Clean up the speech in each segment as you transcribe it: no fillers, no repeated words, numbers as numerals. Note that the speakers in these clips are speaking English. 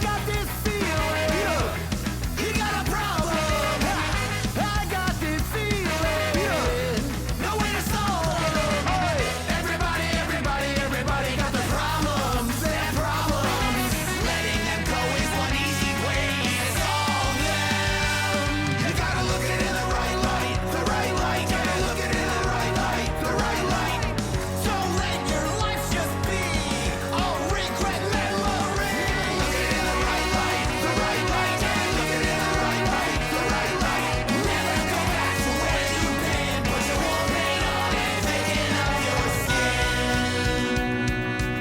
got this feeling. You got a problem. I got this feeling. No way to solve them. Everybody, everybody, everybody got the problems. Their problems. Letting them go is one easy way to solve them. You gotta look at it in the right light. The right light. Gotta look at it in the right light. The right light. Don't let your life just be a regret memory. Look at it in the right light. The right light. Gotta look at it in the right light. The right light. Never go back to where you've been. Put your warming on and thinking of your skin.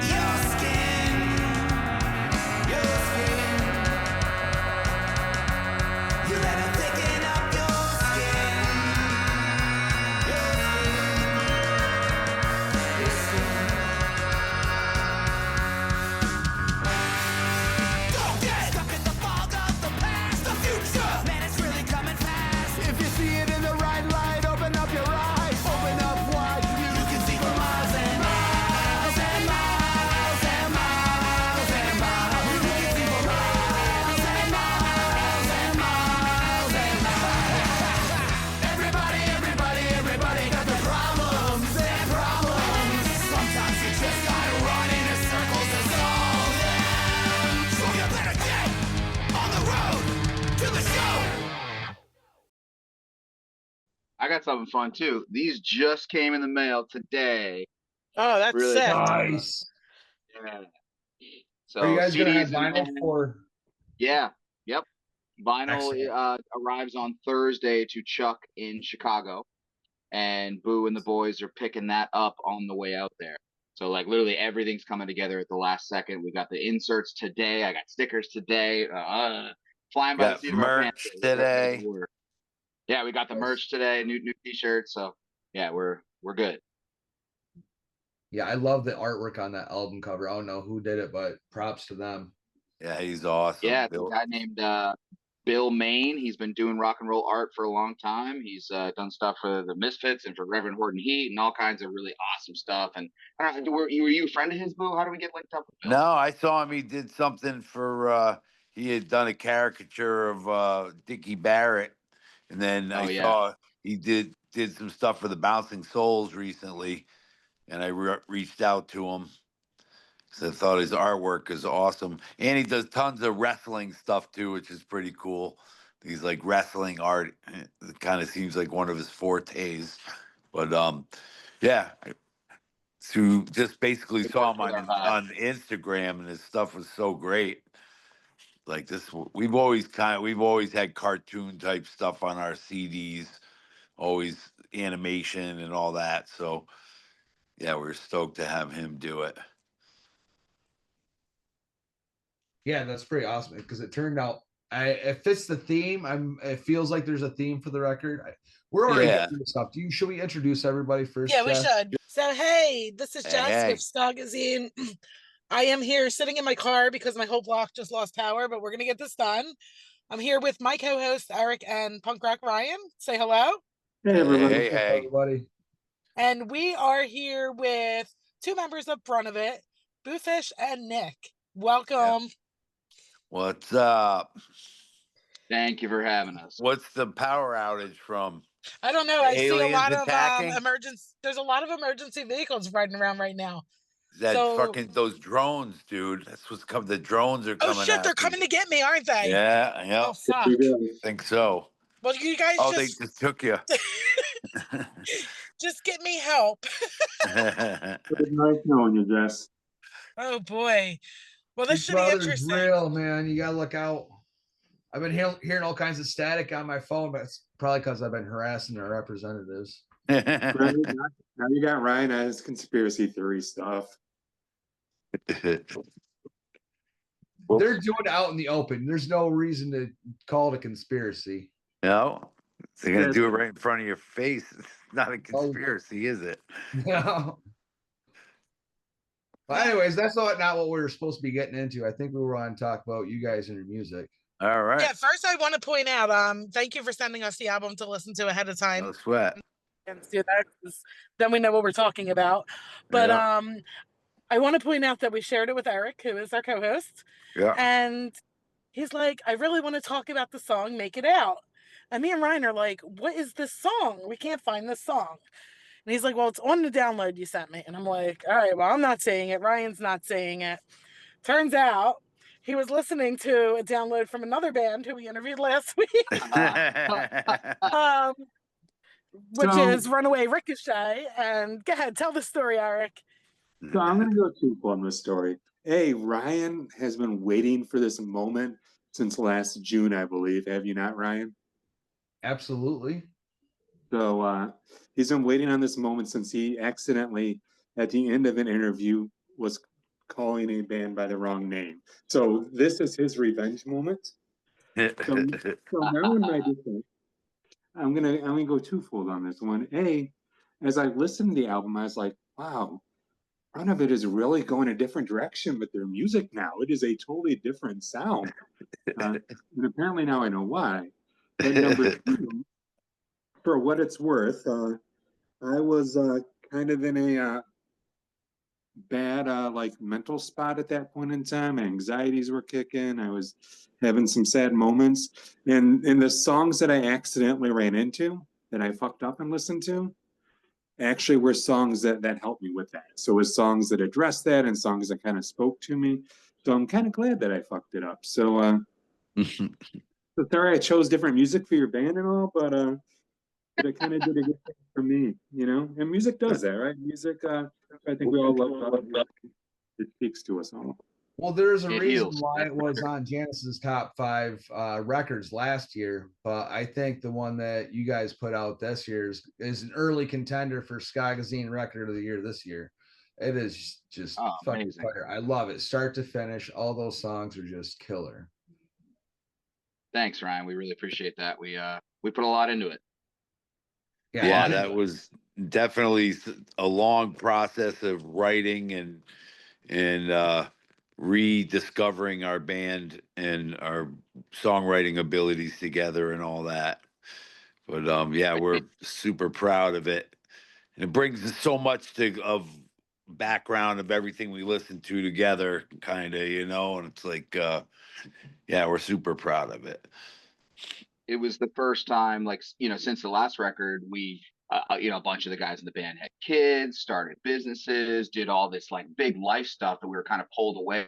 Your skin. Your skin. You let it thicken up your skin. Your skin. Your skin. Don't get stuck in the fog of the past. The future, man, it's really coming fast. If you see it in the right light, open up your eyes. Open up wide. You can see for miles and miles and miles and miles and miles. You can see for miles and miles and miles and miles. Everybody, everybody, everybody got their problems. Their problems. Sometimes you just gotta run in circles to solve them. So you better get on the road to the show. I got something fun too. These just came in the mail today. Oh, that's Really sick. Nice. Yeah. So Are you guys gonna have CDs in vinyl hand. for? Yeah. Yep. Vinyl Excellent. arrives on Thursday to Chuck in Chicago, and Boo and the boys are picking that up on the way out there. So like literally everything's coming together at the last second. We got the inserts today. I got stickers today. Flying by the Got seat of our pants. merch today. Yeah, we got the merch today. New t-shirts. So yeah, we're good. Yeah, I love the artwork on that album cover. I don't know who did it, but props to them. Yeah, he's awesome. Yeah, it's Bill. a guy named Bill Main. He's been doing rock and roll art for a long time. He's done stuff for the Misfits and for Reverend Horton Heat and all kinds of really awesome stuff. And I don't know, were you a friend of his, Boo? How do we get linked up with Bill? No, I saw him. He did something for. He had done a caricature of Dickie Barrett, and then I saw he did some stuff for the Bouncing Souls recently, and I reached out to him because I thought his artwork is awesome, and he does tons of wrestling stuff too, which is pretty cool. He's like wrestling art. It kind of seems like one of his fortes, but yeah. To just basically saw him on Instagram, and his stuff was so great. Like this, we've always had cartoon type stuff on our CDs, always animation and all that. So yeah, we're stoked to have him do it. Yeah, that's pretty awesome because it turned out it fits the theme. It feels like there's a theme for the record. We're already getting this stuff. Should we introduce everybody first? Yeah, we Jess? should. So hey, this is Jess with Skagazine. I am here sitting in my car because my whole block just lost power, but we're gonna get this done. I'm here with my co-host Eric and Punk Rock Ryan. Say hello. Hey everybody. Hey. Everybody. And we are here with two members of Brunt of It, Boofish and Nic. Welcome. Yep. What's up? Thank you for having us. What's the power outage from? I don't know. I see a lot of attacking? There's a lot of emergency vehicles riding around right now. That fucking those drones, dude. That's what's coming. The drones are coming. Oh shit, they're coming to get me, aren't they? Yeah, yeah. Oh fuck. I think so. Well, you guys they just took you. Just get me help. Good night knowing you, Jess. Oh boy. Well, this should be interesting. Real, man. You gotta look out. I've been hearing all kinds of static on my phone, but it's probably because I've been harassing our representatives. Now you got Ryan on his conspiracy theory stuff. They're doing it out in the open. There's no reason to call it a conspiracy. No, they're gonna do it right in front of your face. It's not a conspiracy, is it? No. Well, anyways, that's not what we were supposed to be getting into. I think we were on to talk about you guys and your music. All right. Yeah, first I want to point out, thank you for sending us the album to listen to ahead of time. No sweat. And do that, then we know what we're talking about. But I want to point out that we shared it with Eric, who is our co-host. Yeah. And He's like, I really want to talk about the song Make It Out. And me and Ryan are like, what is this song? We can't find this song. And he's like, well, it's on the download you sent me. And I'm like, all right, well, I'm not saying it. Ryan's not saying it. Turns out he was listening to a download from another band who we interviewed last week, which is Runaway Ricochet. And go ahead, tell the story, Eric. So I'm going to go twofold on this story. Hey, Ryan has been waiting for this moment since last June, I believe. Have you not, Ryan? Absolutely. So he's been waiting on this moment since he accidentally, at the end of an interview, was calling a band by the wrong name. So this is his revenge moment. So now in my defense, I'm gonna go twofold on this one. A, as I listened to the album, I was like, wow, Brunt of It is really going a different direction with their music now. It is a totally different sound. And apparently now I know why. But number two, for what it's worth, I was kind of in a bad like mental spot at that point in time. Anxieties were kicking. I was having some sad moments. And the songs that I accidentally ran into, that I fucked up and listened to, actually were songs that helped me with that. So it was songs that addressed that and songs that kind of spoke to me. So I'm kind of glad that I fucked it up. So so sorry I chose different music for your band and all, but it kind of did a good thing for me, you know? And music does that, right? Music, I think we all love it speaks to us all. Well, there's a It reason heals. why it was on Janice's top 5 records last year, but I think the one that you guys put out this year is an early contender for Skagazine record of the year this year. It is just fucking amazing. fire. I love it, start to finish. All those songs are just killer. Thanks, Ryan. We really appreciate that. We put a lot into it. Yeah, that was definitely a long process of writing and rediscovering our band and our songwriting abilities together and all that. But yeah, we're super proud of it. And it brings us so much of background of everything we listen to together, kind of, you know, and it's like yeah, we're super proud of it. It was the first time, like, you know, since the last record, we, you know, a bunch of the guys in the band had kids, started businesses, did all this like big life stuff that we were kind of pulled away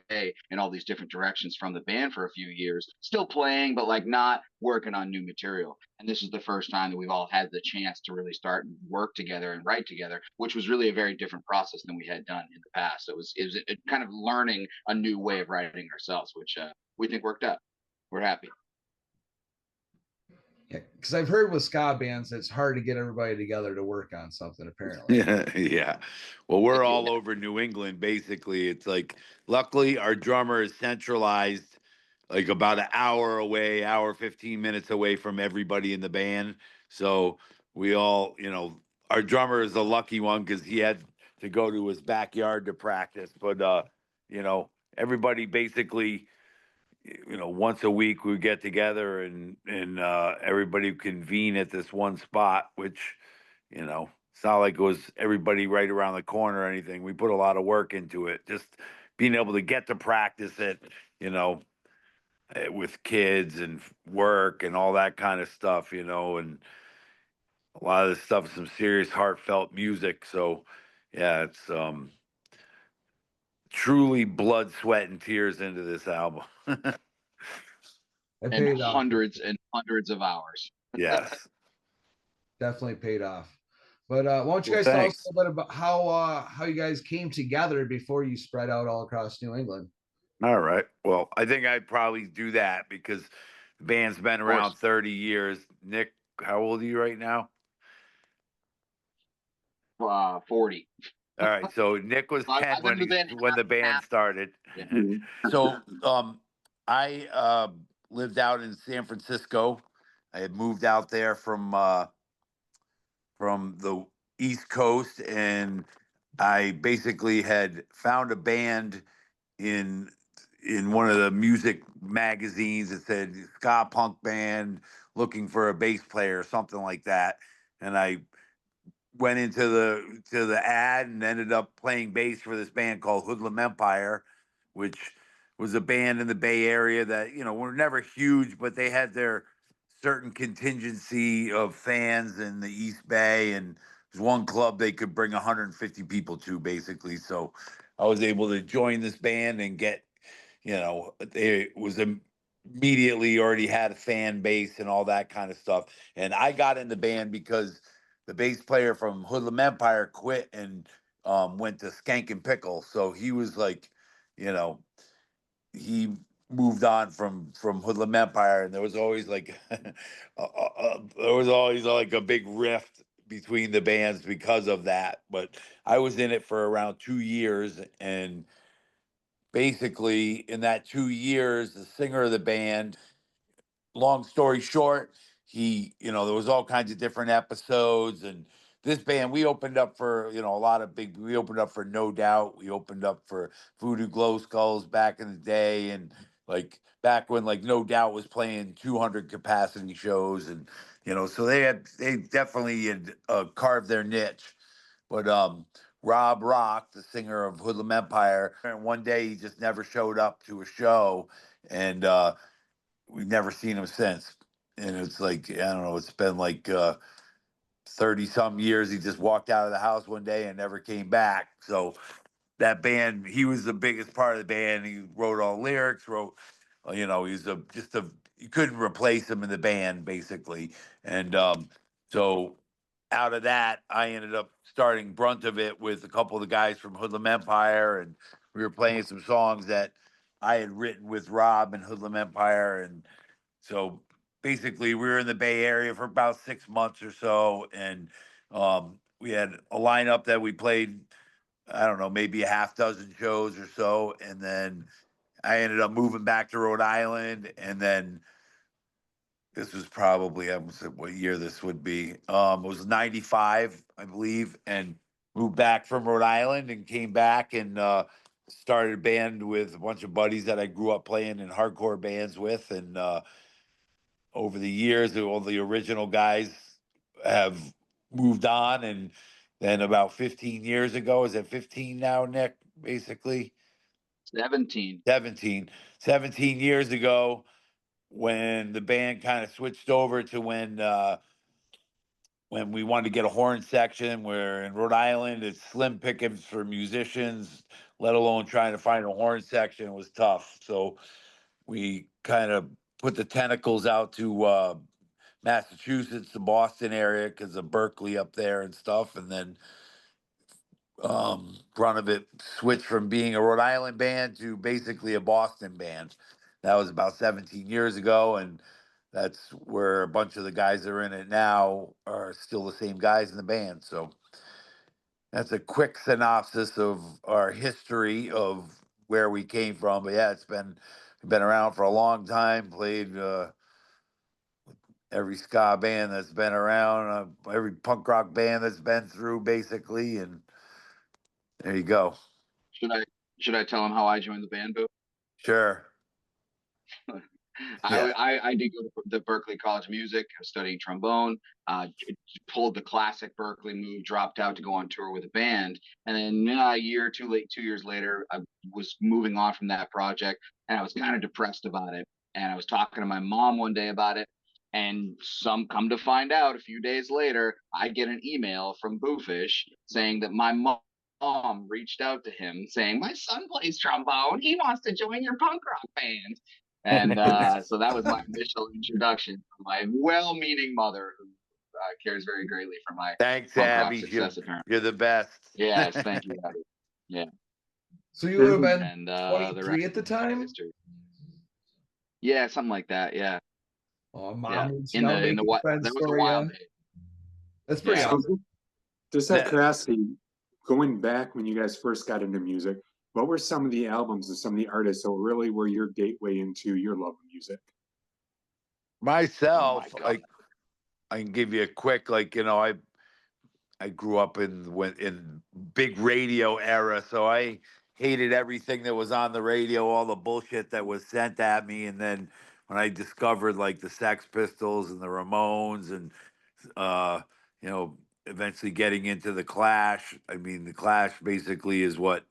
in all these different directions from the band for a few years, still playing, but like not working on new material. And this is the first time that we've all had the chance to really start and work together and write together, which was really a very different process than we had done in the past. So it was kind of learning a new way of writing ourselves, which we think worked out. We're happy. Yeah, because I've heard with ska bands, it's hard to get everybody together to work on something, apparently. Yeah. Well, we're all over New England, basically. It's like, luckily, our drummer is centralized, like about an hour away, hour, 15 minutes away from everybody in the band. So we all, you know, our drummer is a lucky one because he had to go to his backyard to practice. But, you know, everybody basically, you know, once a week we get together and everybody convene at this one spot, which, you know, it's not like it was everybody right around the corner or anything. We put a lot of work into it, just being able to get to practice it, you know, with kids and work and all that kind of stuff, you know, and a lot of this stuff is some serious heartfelt music. So yeah, it's truly blood, sweat, and tears into this album. And hundreds and hundreds of hours. Yes. Definitely paid off. But why don't you guys tell us a little bit about how you guys came together before you spread out all across New England? All right. Well, I think I'd probably do that because the band's been around 30 years. Nick, how old are you right now? 40. All right. So Nick was 10 when the band started. So I lived out in San Francisco. I had moved out there from the East Coast, and I basically had found a band in one of the music magazines that said ska punk band looking for a bass player or something like that, and I went into the ad and ended up playing bass for this band called Hoodlum Empire, which was a band in the Bay Area that, were never huge, but they had their certain contingency of fans in the East Bay, and there's one club they could bring 150 people to, basically. So I was able to join this band and get, it was immediately already had a fan base and all that kind of stuff. And I got in the band because the bass player from Hoodlum Empire quit and went to Skank and Pickle. So he was like, he moved on from Hoodlum Empire, and there was always like there was always like a big rift between the bands because of that. But I was in it for around 2 years, and basically in that 2 years, the singer of the band, long story short, there was all kinds of different episodes. And this band, we opened up for, we opened up for No Doubt. We opened up for Voodoo Glow Skulls back in the day. And like back when like No Doubt was playing 200 capacity shows. And, so they definitely had carved their niche. But Rob Rock, the singer of Hoodlum Empire, and one day he just never showed up to a show. And, we've never seen him since. And it's like, I don't know, it's been like 30 some years. He just walked out of the house one day and never came back. So that band, he was the biggest part of the band. He wrote all lyrics, he's you couldn't replace him in the band, basically. And so out of that, I ended up starting Brunt of It with a couple of the guys from Hoodlum Empire. And we were playing some songs that I had written with Rob and Hoodlum Empire. And so basically, we were in the Bay Area for about 6 months or so, and we had a lineup that we played, I don't know, maybe a half dozen shows or so. And then I ended up moving back to Rhode Island. And then this was probably, I don't know what year this would be. It was 95, I believe, and moved back from Rhode Island and came back and started a band with a bunch of buddies that I grew up playing in hardcore bands with. And over the years, all the original guys have moved on. And then about 15 years ago, is it 15 now, Nick, basically? 17. 17 years ago, when the band kind of switched over to when we wanted to get a horn section, where in Rhode Island, it's slim pickings for musicians, let alone trying to find a horn section was tough. So we kind of put the tentacles out to Massachusetts, the Boston area, because of Berkeley up there and stuff. And then Brunt of It switched from being a Rhode Island band to basically a Boston band. That was about 17 years ago. And that's where a bunch of the guys that are in it now are still the same guys in the band. So that's a quick synopsis of our history of where we came from. But yeah, we've been around for a long time, played every ska band that's been around, every punk rock band that's been through, basically. And there you go. Should I tell him how I joined the band, Boo? Sure. Yeah. I did go to the Berkeley College of Music. I was studying trombone. Pulled the classic Berkeley move, dropped out to go on tour with a band, and then a year or 2 years later, I was moving on from that project, and I was kind of depressed about it. And I was talking to my mom one day about it, and come to find out, a few days later, I get an email from Boofish saying that my mom reached out to him saying, "My son plays trombone. He wants to join your punk rock band." And so that was my initial introduction to my well-meaning mother, who cares very greatly for my Thanks, punk rock Abby. success. Apparently, You're the best. yes, thank you, Abby. Yeah. So you would have been And 23 at the time? history. Yeah, something like that. Yeah. Oh, mom Yeah. was In now the making what? friends That was a for you. wild day. That's pretty Yeah. awesome. Just out of curiosity, going back when you guys first got into music, what were some of the albums and some of the artists that really were your gateway into your love of music? Myself, Oh my like, I can give you a quick, I grew up in big radio era, so I hated everything that was on the radio, all the bullshit that was sent at me. And then when I discovered like the Sex Pistols and the Ramones, and uh, eventually getting into the Clash. I mean, the Clash basically is what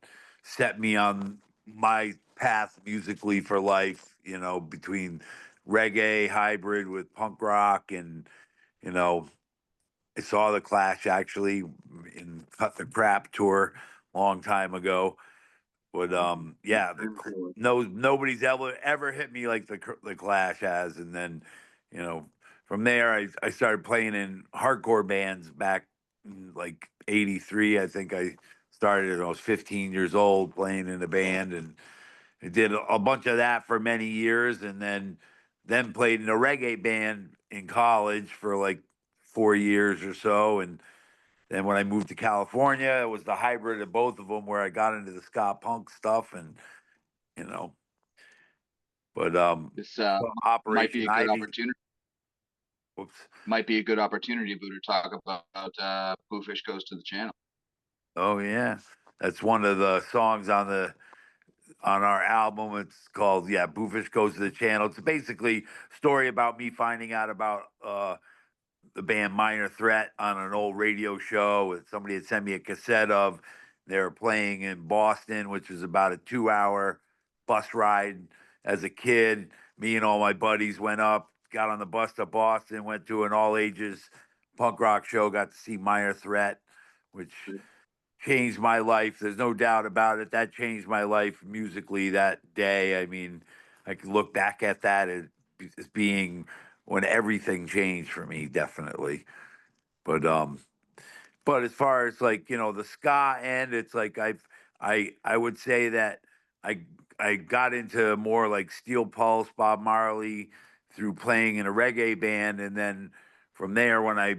set me on my path musically for life, between reggae hybrid with punk rock. And, you know, I saw the Clash actually in Cut the Crap tour a long time ago. But yeah, nobody's ever hit me like the Clash has. And then, from there I started playing in hardcore bands back in like '83. I think I started when I was 15 years old playing in a band, and I did a bunch of that for many years, and then played in a reggae band in college for like 4 years or so. And then when I moved to California, it was the hybrid of both of them where I got into the ska punk stuff. And you know, but This might be Operation a good Ivy. opportunity. Whoops. Might be a good opportunity, Boo, to talk about Boofish Goes to the Channel. Oh yeah, that's one of the songs on our album. It's called Boofish Goes to the Channel. It's basically a story about me finding out about the band Minor Threat on an old radio show that somebody had sent me a cassette of. They were playing in Boston, which was about a 2-hour bus ride as a kid. Me and all my buddies went up, got on the bus to Boston, went to an all ages punk rock show, got to see Minor Threat, which changed my life. There's no doubt about it. That changed my life musically that day. I mean, I can look back at that as being when everything changed for me, definitely. But as far as like, the ska end, it's like I would say that I I got into more like Steel Pulse, Bob Marley through playing in a reggae band. And then from there, when I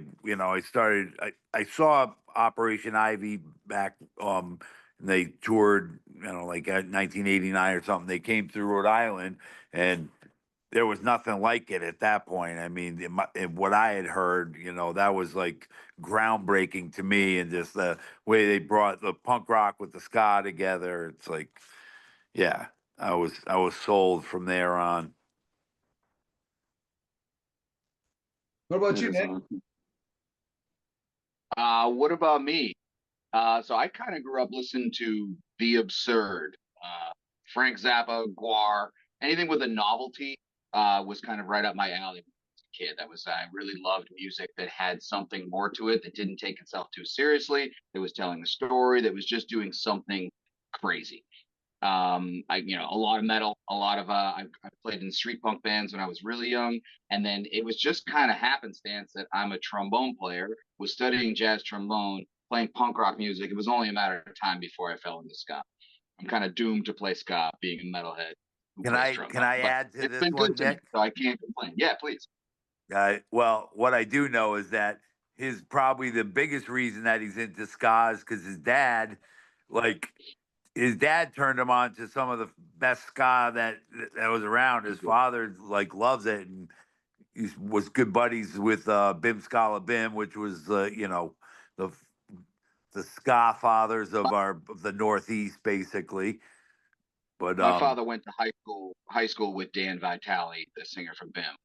started, I saw Operation Ivy back, and they toured, like at 1989 or something. They came through Rhode Island, and there was nothing like it at that point. I mean, what I had heard, that was like groundbreaking to me, and just the way they brought the punk rock with the ska together. It's like, yeah, I was sold from there on. What about you, Nick? What about me? So I kind of grew up listening to The Absurd, Frank Zappa, Guar, anything with a novelty was kind of right up my alley as a kid. I really loved music that had something more to it, that didn't take itself too seriously, that was telling a story, that was just doing something crazy. A lot of metal, a lot of I played in street punk bands when I was really young, and then it was just kind of happenstance that I'm a trombone player, was studying jazz trombone, playing punk rock music. It was only a matter of time before I fell into ska. I'm kind of doomed to play ska, being a metalhead who Can plays I trombone. can I But add to it's this been one, good to me, Nick? so I can't complain. Yeah, please. Well, what I do know is that his probably the biggest reason that he's into ska is because his dad turned him on to some of the best ska that was around. His father loves it, and he was good buddies with Bim Scala Bim, which was the the ska fathers of the Northeast, basically. But My father went to high school with Dan Vitale, the singer from Bim.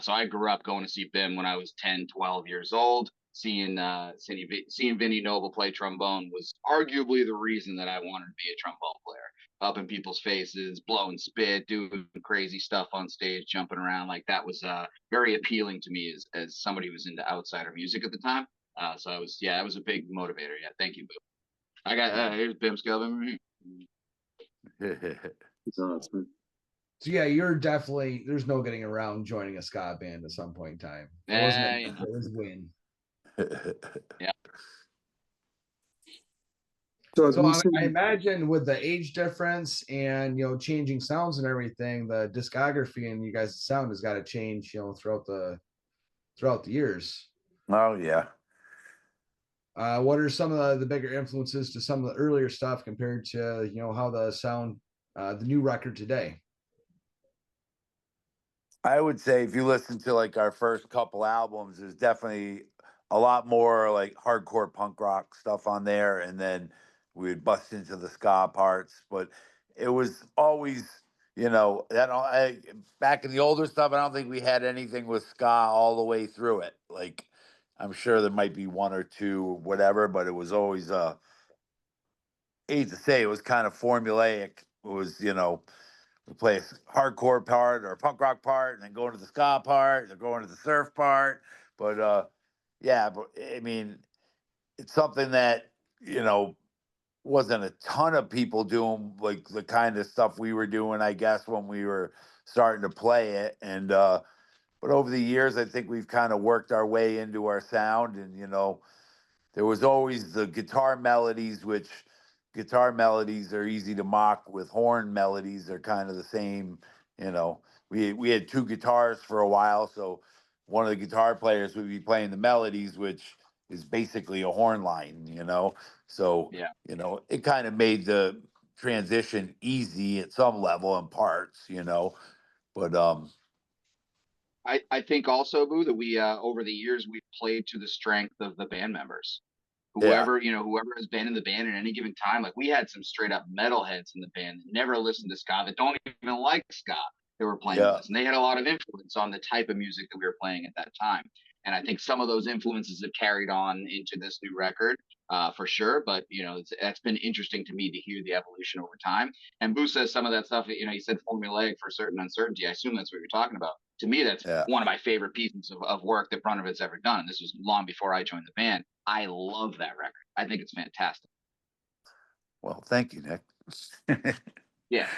So I grew up going to see Bim when I was 10, 12 years old. Seeing Vinny Noble play trombone was arguably the reason that I wanted to be a trombone player. Up in people's faces, blowing spit, doing crazy stuff on stage, jumping around. Like that was very appealing to me as somebody who was into outsider music at the time. So that was a big motivator. Yeah, thank you, Boo. I got here's Bim Scala. It's awesome. So yeah, you're definitely there's no getting around joining a ska band at some point in time. It wasn't it was win. Yeah. So I imagine with the age difference and changing sounds and everything, the discography and you guys' sound has got to change, throughout the years. Oh yeah. What are some of the bigger influences to some of the earlier stuff compared to how the sound, the new record today? I would say if you listen to like our first couple albums, there's definitely a lot more like hardcore punk rock stuff on there, and then we would bust into the ska parts. But it was always, back in the older stuff, I don't think we had anything with ska all the way through it. Like, I'm sure there might be one or two, whatever, but it was always I hate to say, it was kind of formulaic was, we play a hardcore part or a punk rock part, and then going to the ska part, then going to the surf part. But yeah, but I mean, it's something that wasn't a ton of people doing like the kind of stuff we were doing, I guess, when we were starting to play it. And but over the years, I think we've kind of worked our way into our sound, and there was always the guitar melodies, which guitar melodies are easy to mock with horn melodies. They're kind of the same. We had two guitars for a while, so one of the guitar players would be playing the melodies, which is basically a horn line. So Yeah. it kind of made the transition easy at some level in parts. But I think also, Boo, that we over the years we've played to the strength of the band members. Yeah. Whoever has been in the band at any given time, like we had some straight up metalheads in the band that never listened to ska, that don't even like ska, that were playing with Yeah. us, and they had a lot of influence on the type of music that we were playing at that time. And I think some of those influences have carried on into this new record, for sure. But that's been interesting to me to hear the evolution over time. And Boo says some of that stuff. He said formulaic for certain uncertainty. I assume that's what you're talking about. To me, that's Yeah. one of my favorite pieces of work that Brunt of It's ever done. This was long before I joined the band. I love that record. I think it's fantastic. Well, thank you, Nick. Yeah.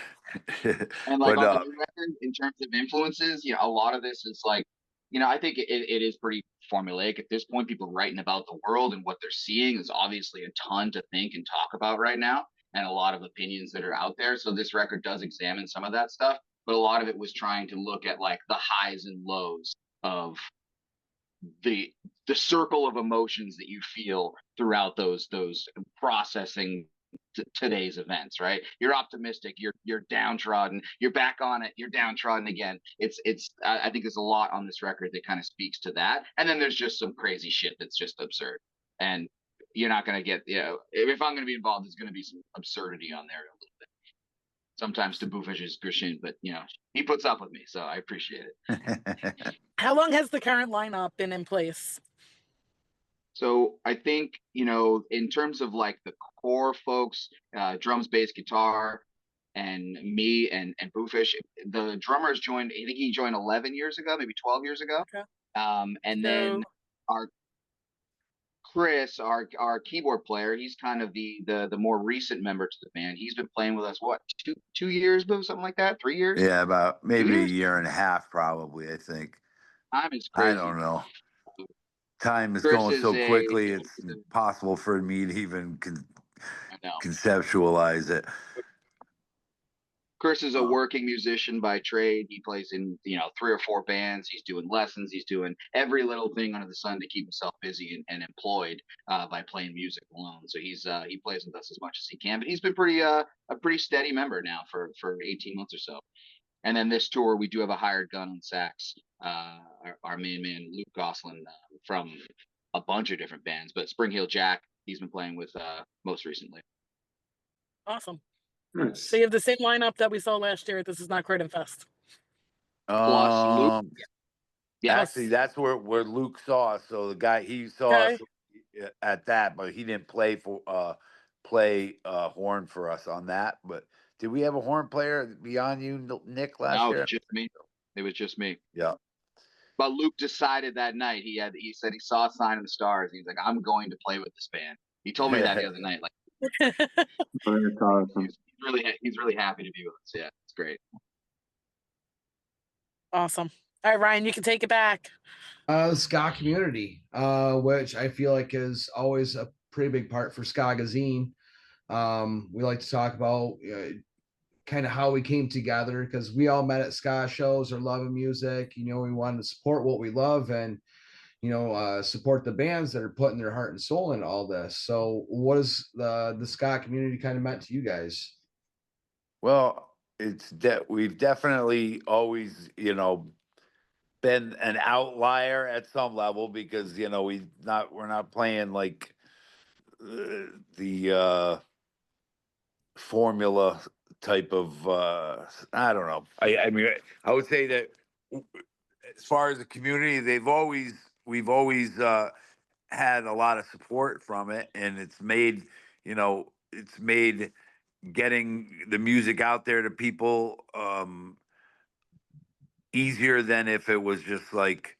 And like But on the new record, in terms of influences, a lot of this is like, I think it is pretty formulaic at this point. People writing about the world and what they're seeing is obviously a ton to think and talk about right now, and a lot of opinions that are out there. So this record does examine some of that stuff, but a lot of it was trying to look at like the highs and lows of the circle of emotions that you feel throughout those processing today's events, right? You're optimistic, you're downtrodden, you're back on it, you're downtrodden again. I think there's a lot on this record that kind of speaks to that. And then there's just some crazy shit that's just absurd. And you're not going to get, if I'm going to be involved, there's going to be some absurdity on there a little bit. Sometimes to Boofish's Grishin, but he puts up with me, so I appreciate it. How long has the current lineup been in place? So I think, in terms of like the core folks, drums, bass, guitar, and me and Boofish, the drummers joined, I think he joined 11 years ago, maybe 12 years ago. Okay. And then our Chris, our keyboard player, he's kind of the more recent member to the band. He's been playing with us, what, two years, Boo, something like that? 3 years? yeah, about maybe a years? year and a half, probably, I think. Time is I crazy. don't know. Time is Chris going is so quickly, it's impossible for me to even conceptualize it. Chris is a working musician by trade. He plays in 3 or 4 bands. He's doing lessons. He's doing every little thing under the sun to keep himself busy and employed by playing music alone. So he plays with us as much as he can. But he's been a pretty steady member now for 18 months or so. And then this tour, we do have a hired gun on sax, our main man Luke Goslin from a bunch of different bands. But Spring Heel Jack, he's been playing with most recently. Awesome. Nice. So you have the same lineup that we saw last year at This Is Not Kratom Fest. Plus Luke. Yeah. Actually, that's where Luke saw us. So the guy, he saw us at that, but he didn't play horn for us on that. But did we have a horn player beyond you, Nick, last year? No, just me. It was just me. Yeah. But Luke decided that night. He said he saw a sign in the stars. He's like, I'm going to play with this band. He told me that the other night. Like, he's really happy to be with us. Yeah, it's great. Awesome. All right, Ryan, you can take it back. The ska community, which I feel like is always a pretty big part for Skagazine. We like to talk about kind of how we came together, because we all met at ska shows or loving music. We wanted to support what we love and support the bands that are putting their heart and soul into all this. So what has the ska community kind of meant to you guys? Well, we've definitely always, been an outlier at some level, because, we're not playing like the formula type of, I don't know. I mean, I would say that as far as the community, we've always had a lot of support from it, and it's made getting the music out there to people easier than if it was just like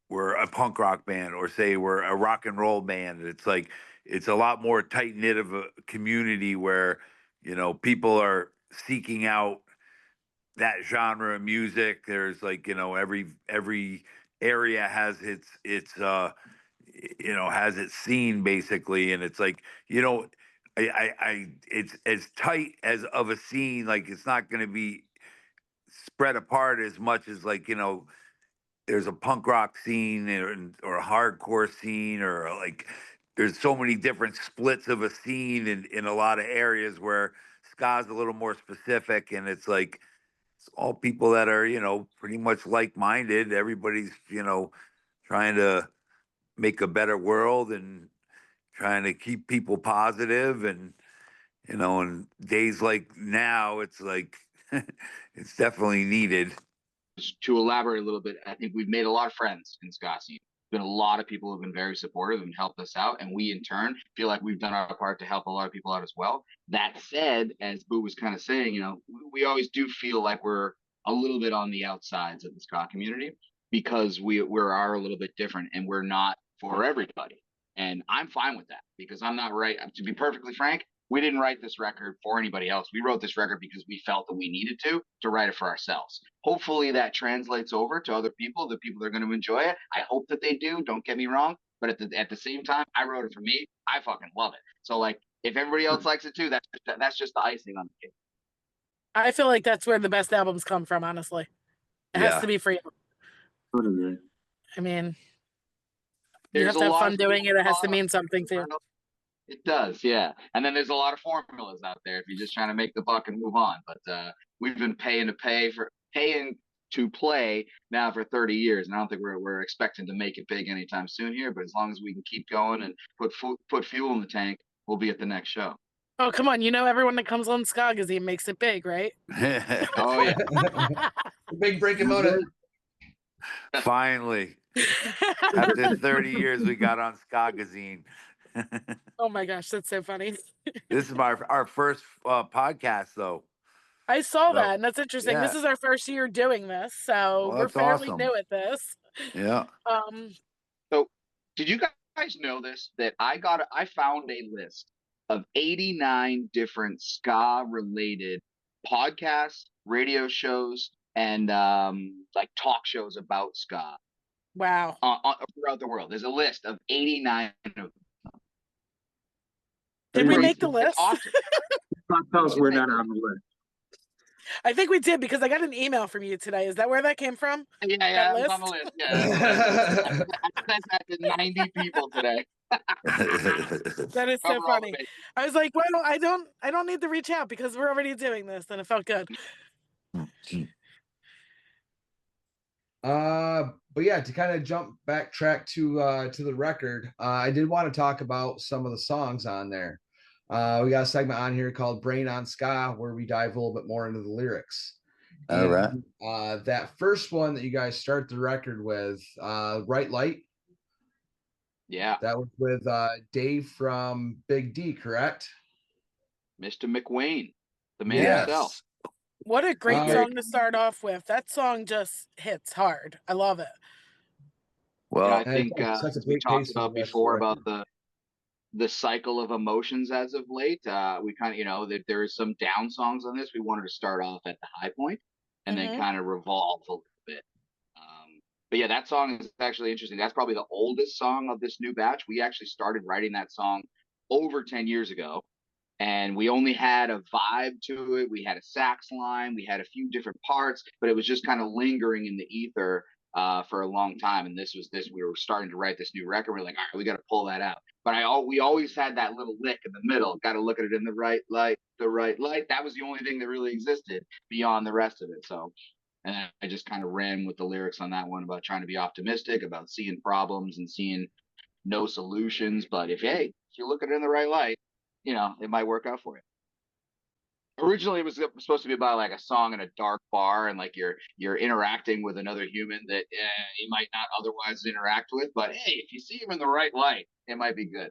we're a punk rock band or say we're a rock and roll band. It's like it's a lot more tight knit of a community where, you know, people are seeking out that genre of music. There's like, you know, every area has its you know, has its scene basically, and it's like, you know, it's as tight as of a scene. Like it's not going to be spread apart as much as like, you know, there's a punk rock scene or a hardcore scene or like there's so many different splits of a scene in a lot of areas where ska's a little more specific, and it's like it's all people that are, you know, pretty much like-minded. Everybody's, you know, trying to make a better world and trying to keep people positive, and you know, in days like now, it's like it's definitely needed. To elaborate a little bit, I think we've made a lot of friends in Skagazine. Been a lot of people who've been very supportive and helped us out, and we in turn feel like we've done our part to help a lot of people out as well. That said, as Boo was kind of saying, you know, we always do feel like we're a little bit on the outsides of the ska community because we are a little bit different and we're not for everybody. And I'm fine with that because I'm not right. To be perfectly frank, we didn't write this record for anybody else. We wrote this record because we felt that we needed to write it for ourselves. Hopefully that translates over to other people, the people that are going to enjoy it. I hope that they do. Don't get me wrong. But at the same time, I wrote it for me. I fucking love it. So like, if everybody else likes it too, that's just the icing on the cake. I feel like that's where the best albums come from, honestly. It has to be for you. I mean, you have to have fun doing it. It has to mean something to you. It does, yeah. And then there's a lot of formulas out there if you're just trying to make the buck and move on. But we've been paying to play now for 30 years, and I don't think we're expecting to make it big anytime soon here. But as long as we can keep going and put fuel in the tank, we'll be at the next show. Oh, come on. You know, everyone that comes on Skagazine makes it big, right? Oh, yeah. Big breaking moment. Finally. After 30 years, we got on Skagazine. Oh my gosh, that's so funny. This is our first podcast, though. I saw that, and that's interesting. Yeah. This is our first year doing this, so we're fairly new at this. Yeah. So, did you guys know this? That I found a list of 89 different ska-related podcasts, radio shows, and like talk shows about ska. Wow. Throughout the world, there's a list of 89 of them. Did we make the list? Awesome. We're not on the list. I think we did because I got an email from you today. Is that where that came from? Yeah, it's on the list. Yeah, I sent that to 90 people today. That is so funny. I was like, well, I don't need to reach out because we're already doing this, and it felt good. But yeah, to kind of backtrack to the record, I did want to talk about some of the songs on there. We got a segment on here called Brain on Ska where we dive a little bit more into the lyrics. All right. That first one that you guys start the record with, Right Light. Yeah. That was with Dave from Big D, correct? Mr. McWayne, the man himself. What a great song to start off with. That song just hits hard. I love it. Well, I think we talked about before about the cycle of emotions as of late. We kind of, you know, that there is some down songs on this. We wanted to start off at the high point and then kind of revolve a little bit. But yeah, that song is actually interesting. That's probably the oldest song of this new batch. We actually started writing that song over 10 years ago. And we only had a vibe to it. We had a sax line. We had a few different parts, but it was just kind of lingering in the ether for a long time. And we were starting to write this new record. We're like, all right, we got to pull that out. But we always had that little lick in the middle. Got to look at it in the right light. That was the only thing that really existed beyond the rest of it. So, and I just kind of ran with the lyrics on that one about trying to be optimistic, about seeing problems and seeing no solutions. But if you look at it in the right light, you know, it might work out for you. Originally, it was supposed to be about like a song in a dark bar, and like you're interacting with another human that you might not otherwise interact with. But hey, if you see him in the right light, it might be good.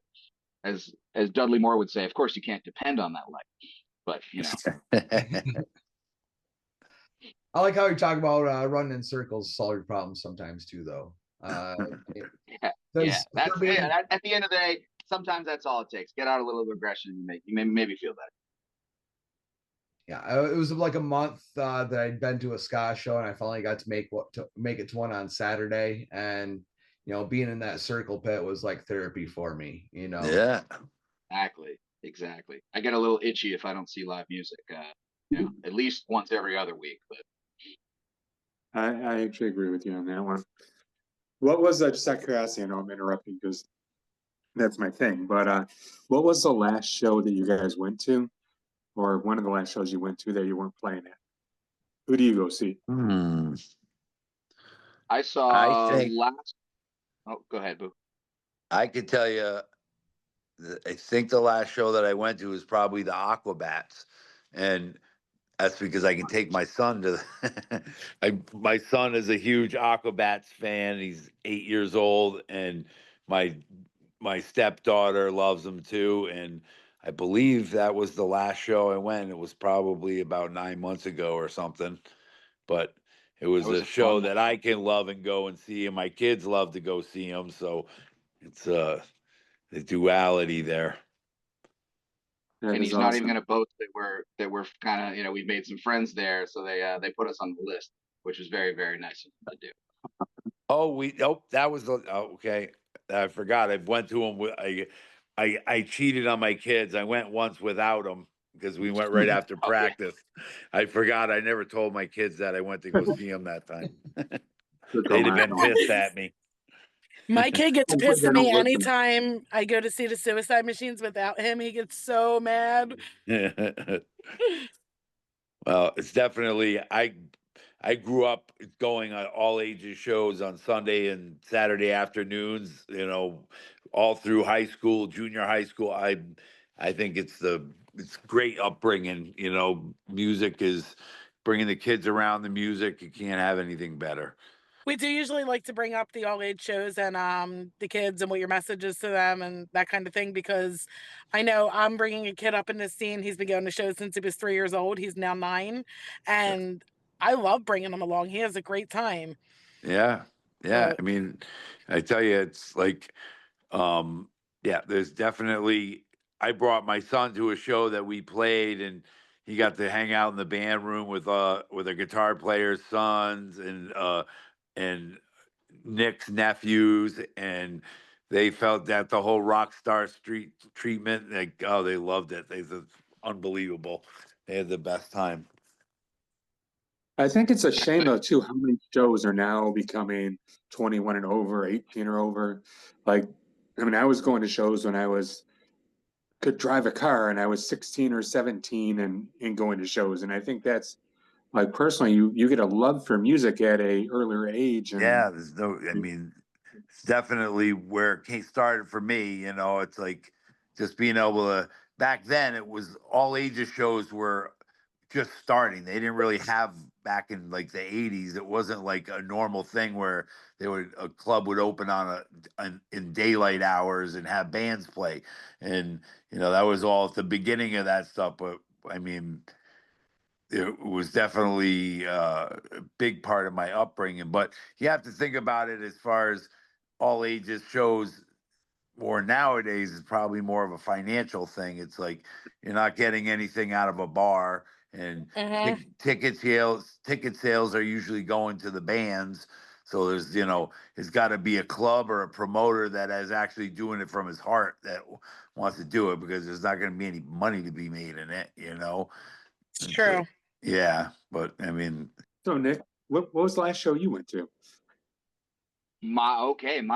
as Dudley Moore would say, of course you can't depend on that light, but you know. I like how you talk about running in circles, solve your problems sometimes too, though. Yeah. That's at the end of the day. Sometimes that's all it takes. Get out a little aggression and you maybe feel better. Yeah, it was like a month that I'd been to a ska show, and I finally got to make it to one on Saturday. And being in that circle pit was like therapy for me. Yeah. Exactly. I get a little itchy if I don't see live music. At least once every other week. But I actually agree with you on that one. What was just out of curiosity? I know I'm interrupting because that's my thing. But what was the last show that you guys went to, or one of the last shows you went to that you weren't playing at? Who do you go see? I saw last. Oh, go ahead, Boo. I could tell you. I think the last show that I went to was probably the Aquabats, and that's because I can take my son to. My son is a huge Aquabats fan. He's 8 years old, and my stepdaughter loves them too. And I believe that was the last show I went. It was probably about 9 months ago or something, but it was a show that I can love and go and see, and my kids love to go see them. So it's the duality there. And he's not even going to boast that we're kind of we've made some friends there, so they put us on the list, which was very, very nice of them to do. That was okay. I forgot. I went to him. I cheated on my kids. I went once without them because we went right after practice. I forgot. I never told my kids that I went to go see them that time. They'd have been pissed at me. My kid gets pissed at me anytime I go to see the Suicide Machines without him. He gets so mad. Well, it's definitely I grew up going on all ages shows on Sunday and Saturday afternoons, all through high school, junior high school. I think it's great upbringing, music is bringing the kids around the music. You can't have anything better. We do usually like to bring up the all age shows and the kids and what your message is to them and that kind of thing, because I know I'm bringing a kid up in this scene. He's been going to shows since he was 3 years old. He's now 9, and I love bringing him along. He has a great time. Yeah. I mean, I tell you, it's like, there's definitely. I brought my son to a show that we played, and he got to hang out in the band room with a guitar player's sons and Nick's nephews, and they felt that the whole rock star street treatment, like, oh, they loved it. They said unbelievable. They had the best time. I think it's a shame though too how many shows are now becoming 21 and over, 18 or over. Like, I mean, I was going to shows when I could drive a car and I was 16 or 17 and going to shows. And I think that's, like, personally, you get a love for music at a earlier age. And I mean, it's definitely where it started for me. It's like just being able to. Back then, it was all ages shows were just starting. They didn't really have back in like the 80s. It wasn't like a normal thing where a club would open in daylight hours and have bands play, and that was all at the beginning of that stuff. But I mean, it was definitely a big part of my upbringing. But you have to think about it as far as all ages shows. Or nowadays, it's probably more of a financial thing. It's like you're not getting anything out of a bar, and ticket sales are usually going to the bands. So there's, it's got to be a club or a promoter that is actually doing it from his heart that wants to do it, because there's not going to be any money to be made in it. It's true. Yeah, but I mean. So Nick, what was the last show you went to? My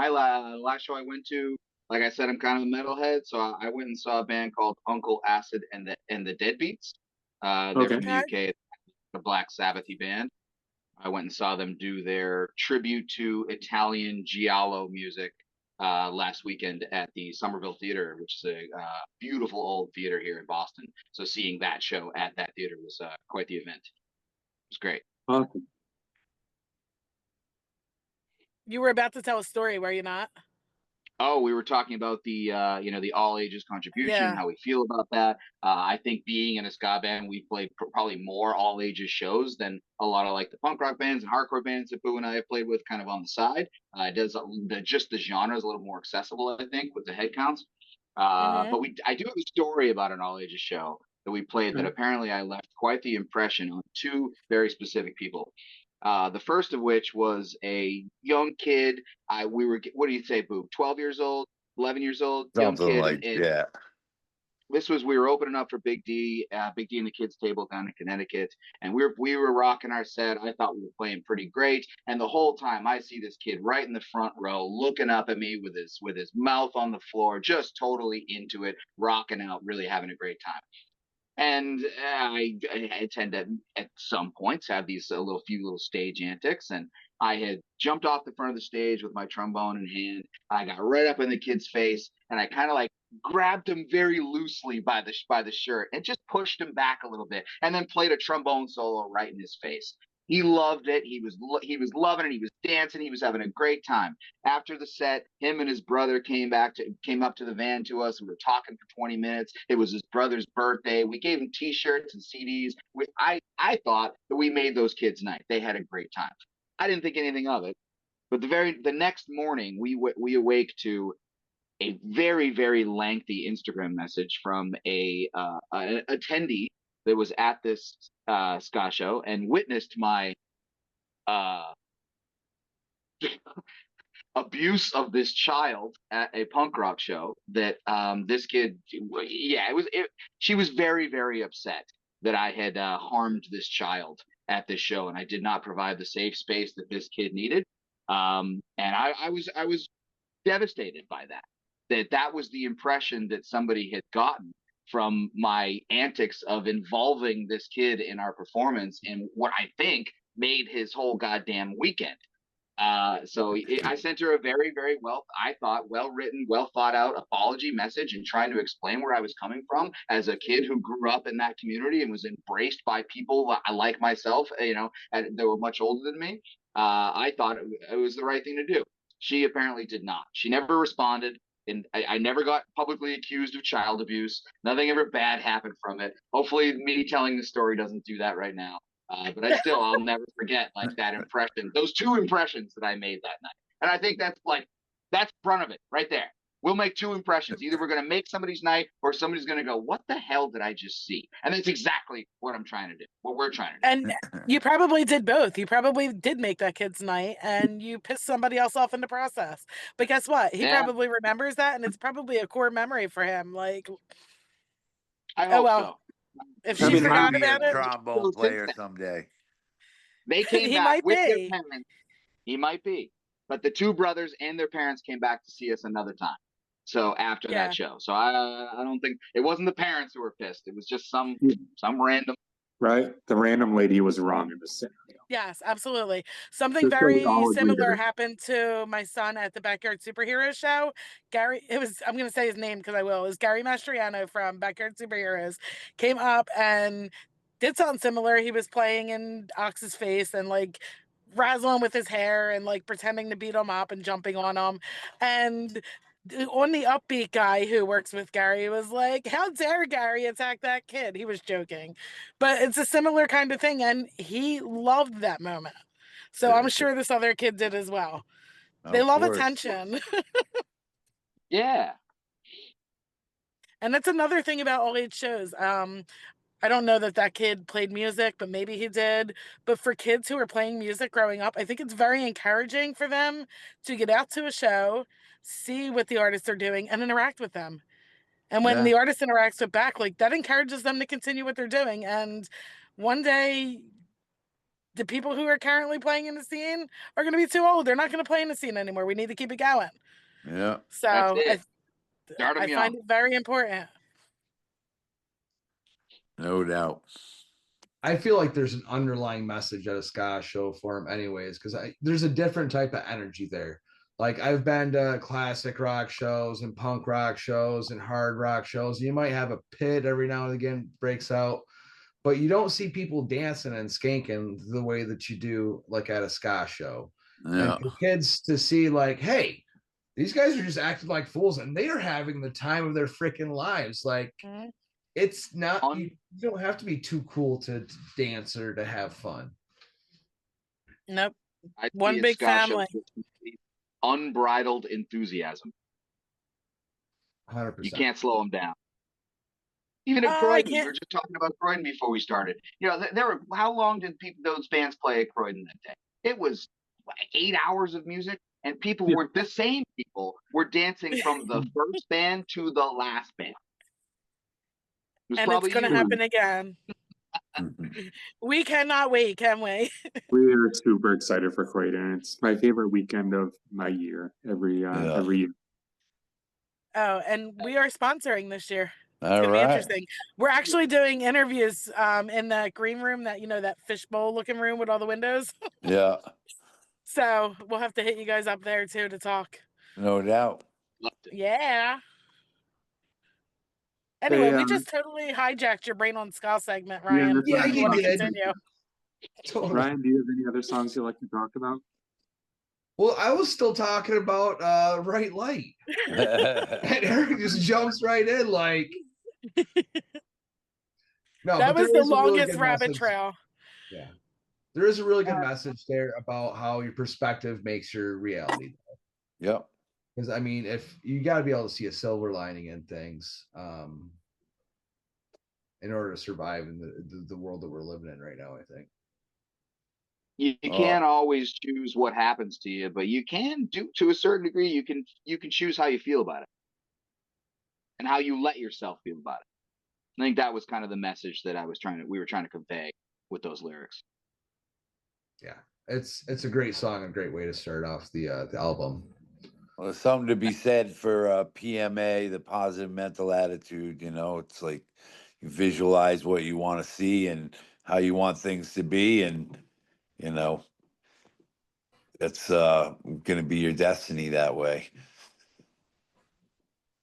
last show I went to, like I said, I'm kind of a metalhead, so I went and saw a band called Uncle Acid and the Deadbeats. They're from the UK, a Black Sabbathy band. I went and saw them do their tribute to Italian giallo music last weekend at the Somerville Theater, which is a beautiful old theater here in Boston. So seeing that show at that theater was quite the event. It was great. Awesome. You were about to tell a story, were you not? Oh, we were talking about the the all ages contribution, Yeah. how we feel about that. I think being in a ska band, we played probably more all ages shows than a lot of like the punk rock bands and hardcore bands that Boo and I have played with, kind of on the side. It does just the genre is a little more accessible, I think, with the head counts. Hmm. But I do have a story about an all ages show that we played that apparently I left quite the impression on two very specific people. The first of which was a young kid. We were, what do you say, Boo? 12 years old, 11 years old, young Something kid, like, and yeah. this was, we were opening up for Big D and the kids table down in Connecticut, and we were rocking our set. I thought we were playing pretty great, and the whole time I see this kid right in the front row looking up at me with his mouth on the floor, just totally into it, rocking out, really having a great time. And I tend to, at some points, have these few little stage antics. And I had jumped off the front of the stage with my trombone in hand. I got right up in the kid's face, and I kind of like grabbed him very loosely by the shirt and just pushed him back a little bit, and then played a trombone solo right in his face. He loved it. He was loving it. He was dancing. He was having a great time. After the set, him and his brother came up to the van to us. We were talking for 20 minutes. It was his brother's birthday. We gave him T-shirts and CDs. I thought that we made those kids' night. They had a great time. I didn't think anything of it. But the next morning, we awake to a very, very lengthy Instagram message from an attendee that was at this ska show and witnessed my uh, abuse of this child at a punk rock show. That this kid, yeah, she was very, very upset that I had harmed this child at this show, and I did not provide the safe space that this kid needed. And I was devastated by that. That was the impression that somebody had gotten from my antics of involving this kid in our performance in what I think made his whole goddamn weekend. I sent her a very, very I thought, well written, well thought out apology message, and trying to explain where I was coming from as a kid who grew up in that community and was embraced by people like myself, that were much older than me. I thought it was the right thing to do. She apparently did not. She never responded. And I never got publicly accused of child abuse. Nothing ever bad happened from it. Hopefully, me telling the story doesn't do that right now. But I'll never forget like that impression, those two impressions that I made that night. And I think that's Brunt of It right there. We'll make two impressions. Either we're going to make somebody's night, or somebody's going to go, what the hell did I just see? And that's exactly what I'm trying to do, what we're trying to do. And you probably did both. You probably did make that kid's night, and you pissed somebody else off in the process. But guess what? He Yeah, probably remembers that, and it's probably a core memory for him. Like, I oh hope well, so. if I she mean, He might forgot be a about it, trombone player someday. They came he back might with their be. parents. He might be. But the two brothers and their parents came back to see us another time. So after Yeah. that show. So I don't think it wasn't the parents who were pissed. It was just some random. Right? The random lady was wrong in the scenario. Yes, absolutely. Something Just so we very all agree similar there. happened to my son at the Backyard Superhero show. Gary, I'm going to say his name because I will. It was Gary Mastriano from Backyard Superheroes. Came up and did something similar. He was playing in Ox's face and like razzling with his hair and like pretending to beat him up and jumping on him. And on the upbeat guy who works with Gary was like, how dare Gary attack that kid? He was joking, but it's a similar kind of thing, and he loved that moment. So I'm sure this other kid did as well. They Of love course. attention. Yeah. And that's another thing about all age shows. I don't know that kid played music, but maybe he did. But for kids who are playing music growing up, I think it's very encouraging for them to get out to a show, see what the artists are doing, and interact with them. And when Yeah. the artist interacts with back, like that encourages them to continue what they're doing. And one day, the people who are currently playing in the scene are going to be too old. They're not going to play in the scene anymore. We need to keep it going. Yeah. So That's it. Start 'em I find young. it very important. No doubt. I feel like there's an underlying message at a ska show for him anyways, because there's a different type of energy there. Like I've been to classic rock shows and punk rock shows and hard rock shows. You might have a pit every now and again breaks out, but you don't see people dancing and skanking the way that you do like at a ska show. Yeah. And for kids to see like, hey, these guys are just acting like fools, and they are having the time of their freaking lives. Like, it's not, you don't have to be too cool to dance or to have fun. Nope. One big family. Unbridled enthusiasm. 100%. You can't slow them down. Even at Croydon, we were just talking about Croydon before we started. You know, there were, how long did those bands play at Croydon that day? It was like 8 hours of music, and people were, the same people were dancing from the first band to the last band. It was and probably it's going to happen again. We cannot wait, can we? We are super excited for Croydon. It's my favorite weekend of my year, every year. Oh, and we are sponsoring this year. It's All gonna be right. interesting. We're actually doing interviews in that green room, that, you know, that fishbowl looking room with all the windows. Yeah. So we'll have to hit you guys up there too to talk. No doubt. Yeah. Anyway, we just totally hijacked your brain on ska segment, Ryan. Yeah, you want to continue? Totally. Ryan, do you have any other songs you'd like to talk about? Well, I was still talking about Right Light. And Eric just jumps right in like, no, that was the longest really rabbit message. Trail. Yeah. There is a really good message there about how your perspective makes your reality. Yep. Because I mean, if you got to be able to see a silver lining in things in order to survive in the world that we're living in right now, I think. You can't always choose what happens to you, but you can do, to a certain degree, you can choose how you feel about it and how you let yourself feel about it. I think that was kind of the message that we were trying to convey with those lyrics. Yeah, it's a great song, a great way to start off the album. Well, there's something to be said for PMA, the positive mental attitude. You know, it's like you visualize what you want to see and how you want things to be, and you know, that's going to be your destiny that way.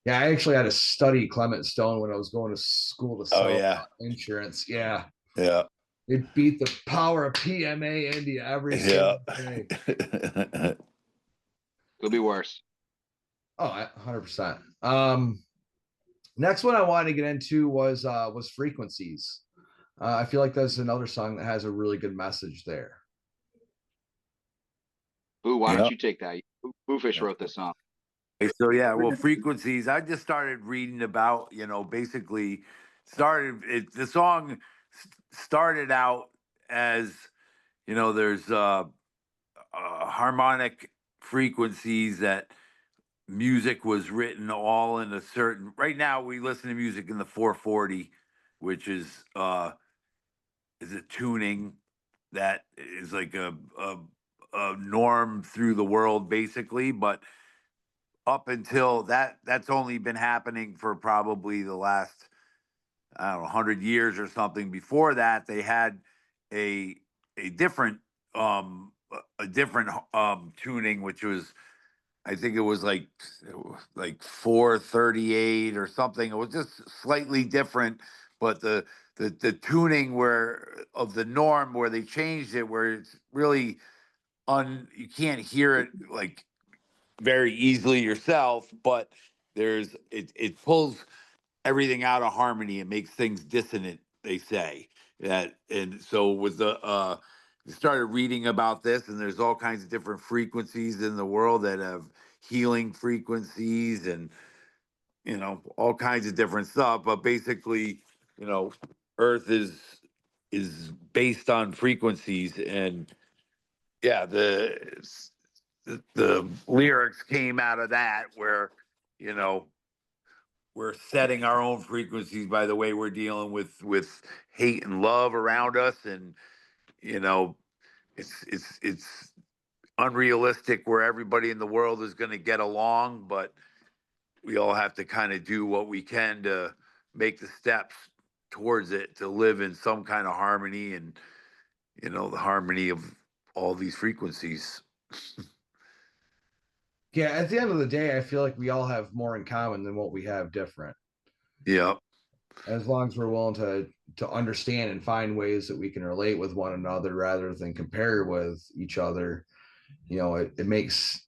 Yeah, I actually had to study Clement Stone when I was going to school to sell insurance. Yeah. Yeah. It beat the power of PMA into you every single day. Could be worse. Oh, 100%. Next one I wanted to get into was Frequencies. I feel like that's another song that has a really good message there. Boo, why don't you take that? Boofish wrote this song. So yeah, well, Frequencies. I just started reading about, you know, basically the song started out as, you know, there's harmonic frequencies that music was written all in a certain. Right now, we listen to music in the 440, which is a tuning that is like a norm through the world, basically, but up until that's only been happening for probably the last, I don't know, 100 years or something. Before that, they had a different tuning, which was, I think it was like 438 or something. It was just slightly different, but the tuning of the norm where they changed it, where it's really you can't hear it like very easily yourself, but it pulls everything out of harmony and makes things dissonant, they say. That, and so with the started reading about this, and there's all kinds of different frequencies in the world that have healing frequencies and, you know, all kinds of different stuff. But basically, you know, Earth is based on frequencies, and yeah, the lyrics came out of that, where, you know, we're setting our own frequencies by the way we're dealing with hate and love around us, and you know, it's unrealistic where everybody in the world is going to get along, but we all have to kind of do what we can to make the steps towards it, to live in some kind of harmony, and you know, the harmony of all these frequencies. Yeah, at the end of the day, I feel like we all have more in common than what we have different. Yeah. As long as we're willing to understand and find ways that we can relate with one another rather than compare with each other, you know, it makes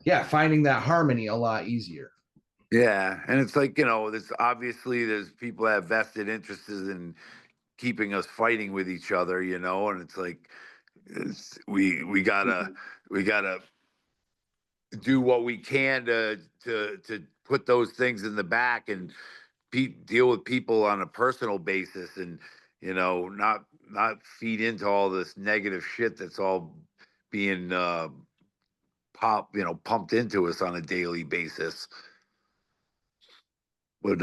yeah, finding that harmony a lot easier. Yeah, and it's like, you know, there's people that have vested interests in keeping us fighting with each other, you know, and it's like we gotta do what we can to put those things in the back and deal with people on a personal basis, and you know, not feed into all this negative shit that's all being pumped into us on a daily basis. But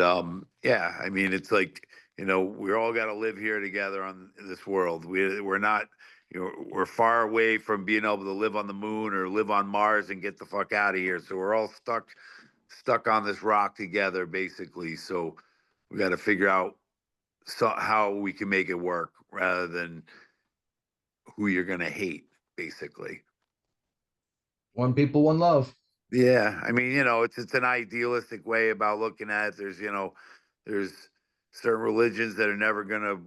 yeah, I mean, it's like, you know, we're all got to live here together on this world. We're not, you know, we're far away from being able to live on the moon or live on Mars and get the fuck out of here. So we're all stuck on this rock together, basically. So we got to figure out how we can make it work rather than who you're gonna hate, basically. One people, one love. Yeah, I mean, you know, it's an idealistic way about looking at it. There's certain religions that are never gonna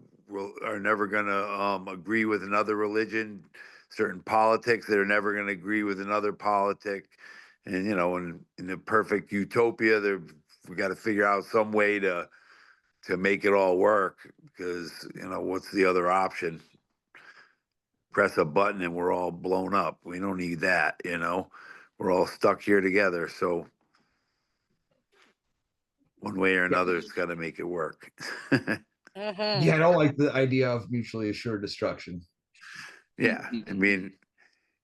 agree with another religion. Certain politics that are never gonna agree with another politic. And you know, in the perfect utopia, we got to figure out some way to make it all work, because you know, what's the other option? Press a button and we're all blown up. We don't need that, you know. We're all stuck here together. So one way or another, it's got to make it work. Yeah, I don't like the idea of mutually assured destruction. Yeah, I mean,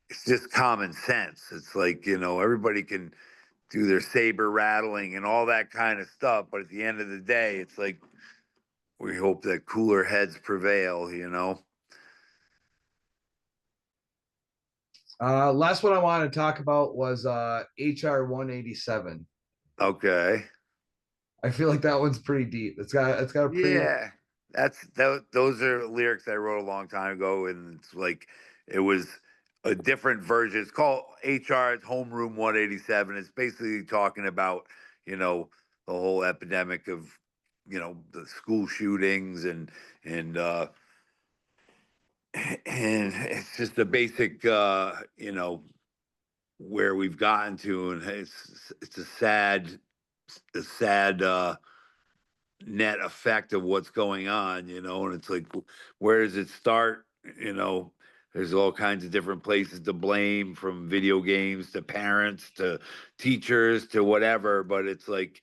it's just common sense. It's like, you know, everybody can do their saber rattling and all that kind of stuff, but at the end of the day, it's like we hope that cooler heads prevail, you know. Last one I wanted to talk about was HR 187. Okay. I feel like that one's pretty deep. It's got a pretty Yeah, those are lyrics I wrote a long time ago, and it's like it was a different version. It's called HR's Homeroom 187. It's basically talking about, you know, the whole epidemic of, you know, the school shootings and and it's just a basic you know, where we've gotten to, and it's a sad net effect of what's going on, you know, and it's like, where does it start? You know, there's all kinds of different places to blame, from video games to parents to teachers to whatever. But it's like,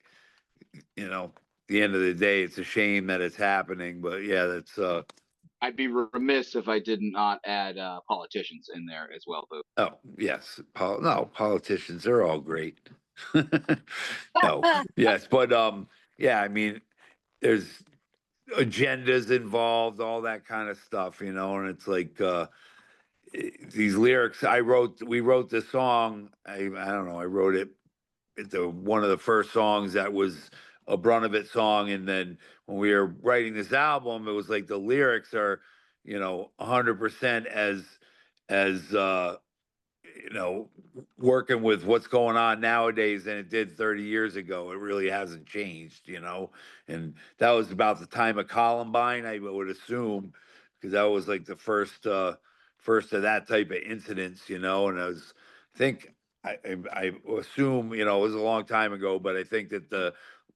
you know, at the end of the day, it's a shame that it's happening. But yeah, that's I'd be remiss if I did not add politicians in there as well, Boo. oh yes, no, politicians are all great. No, yes, but yeah, I mean, there's agendas involved, all that kind of stuff, you know, and it's like these lyrics we wrote this song. I don't know, I wrote it. It's one of the first songs that was a Brunt of It song, and then when we were writing this album, it was like the lyrics are, you know, 100% as you know, working with what's going on nowadays than it did 30 years ago. It really hasn't changed, you know. And that was about the time of Columbine, I would assume, because that was like the first of that type of incidents, you know. And I think I assume, you know, it was a long time ago, but I think that the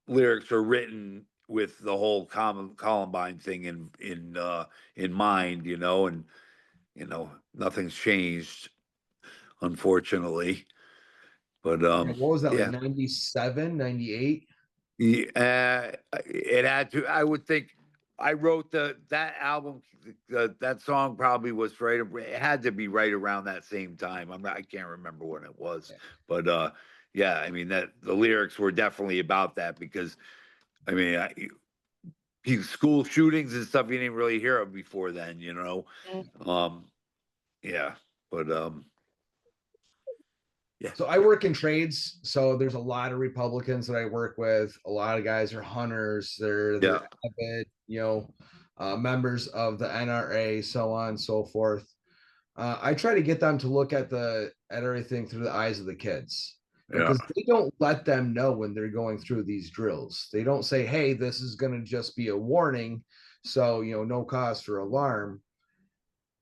lyrics were written with the whole Columbine thing in mind, you know, and you know, nothing's changed, unfortunately. But what was that, like yeah, 97, 98? yeah, it had to. I would think I wrote that album. That song probably was right. It had to be right around that same time. I can't remember when it was, but yeah. I mean, that the lyrics were definitely about that, because I mean, school shootings and stuff, you didn't really hear of before then, you know. Yeah, but yeah. So I work in trades, so there's a lot of Republicans that I work with. A lot of guys are hunters. They're avid, you know, members of the NRA, so on and so forth. I try to get them to look at everything through the eyes of the kids, because they don't let them know when they're going through these drills. They don't say, "Hey, this is going to just be a warning, so you know, no cause for alarm."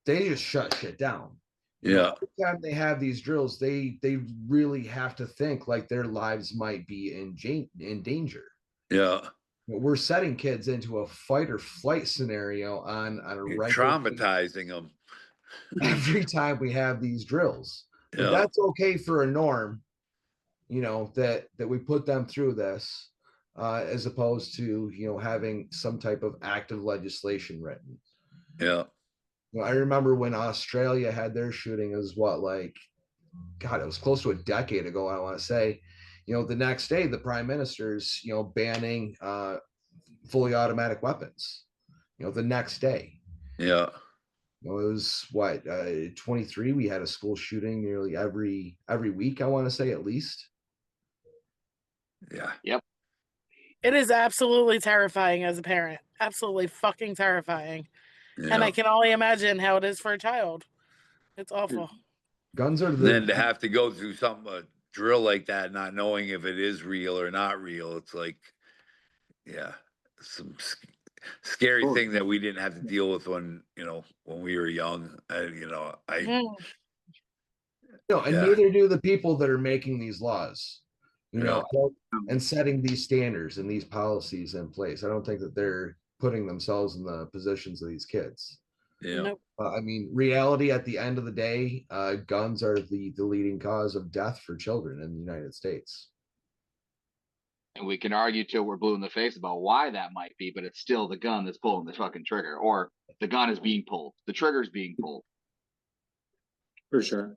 They just shut shit down. Yeah. Every time they have these drills, they really have to think like their lives might be in danger. Yeah. We're setting kids into a fight or flight scenario on a You're regular traumatizing them every time we have these drills. But Yeah. that's okay for a norm, that we put them through this, as opposed to having some type of active legislation written. Yeah. I remember when Australia had their shooting, is what, like, God, it was close to a decade ago, I want to say. The next day, the prime minister's, banning fully automatic weapons. The next day. Yeah. It was what, 23. We had a school shooting nearly every week, I want to say, at least. Yeah. Yep. It is absolutely terrifying as a parent. Absolutely fucking terrifying. Yeah. And I can only imagine how it is for a child. It's awful. Guns are Then to have to go through a drill like that, not knowing if it is real or not real, it's like, yeah, some scary thing that we didn't have to deal with when we were young. Mhm. And neither do the people that are making these laws, Yeah. and setting these standards and these policies in place. I don't think that they're putting themselves in the positions of these kids. Yeah. Nope. I mean, reality at the end of the day, guns are the leading cause of death for children in the United States. And we can argue till we're blue in the face about why that might be, but it's still the gun that's pulling the fucking trigger, or the gun is being pulled, the trigger's being pulled. For sure.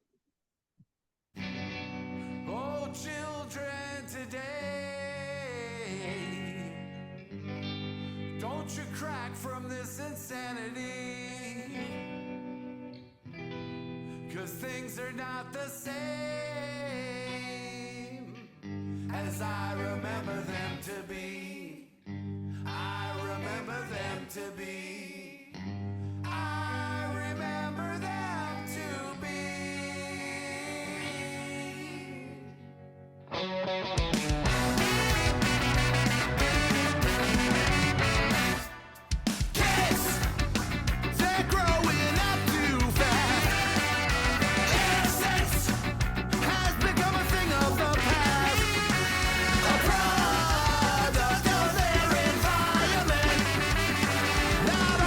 Oh, children today, don't you crack from this insanity, 'cause things are not the same as I remember them to be. I remember them to be. I remember them to be. Kids, they're growing up too fast. Innocence has become a thing of the past. A product of their environment. Not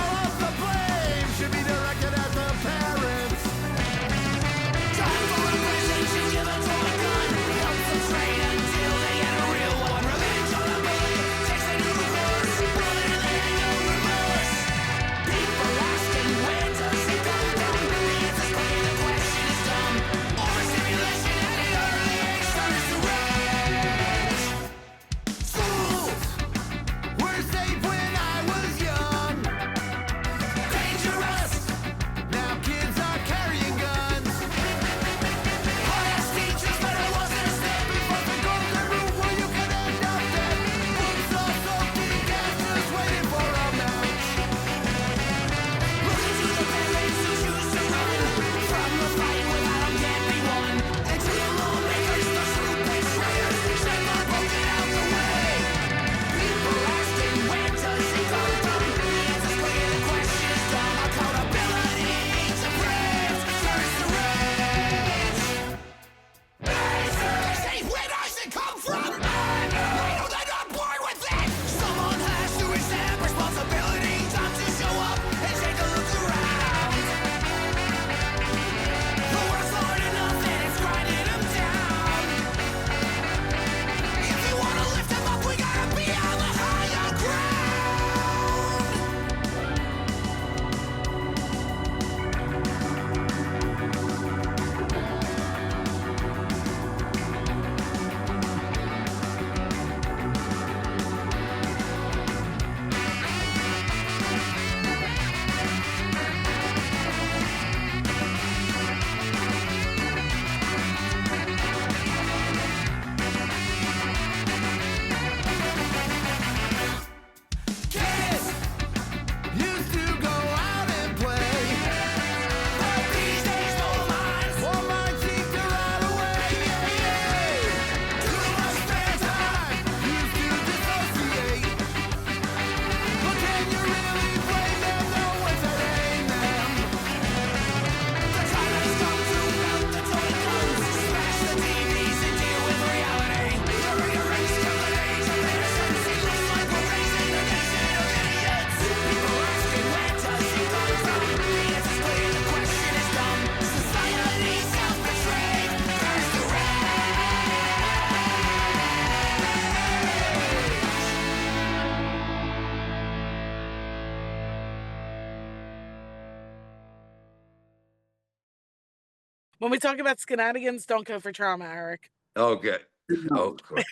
When we talk about shenanigans, don't go for trauma, Eric. Okay. No. Okay.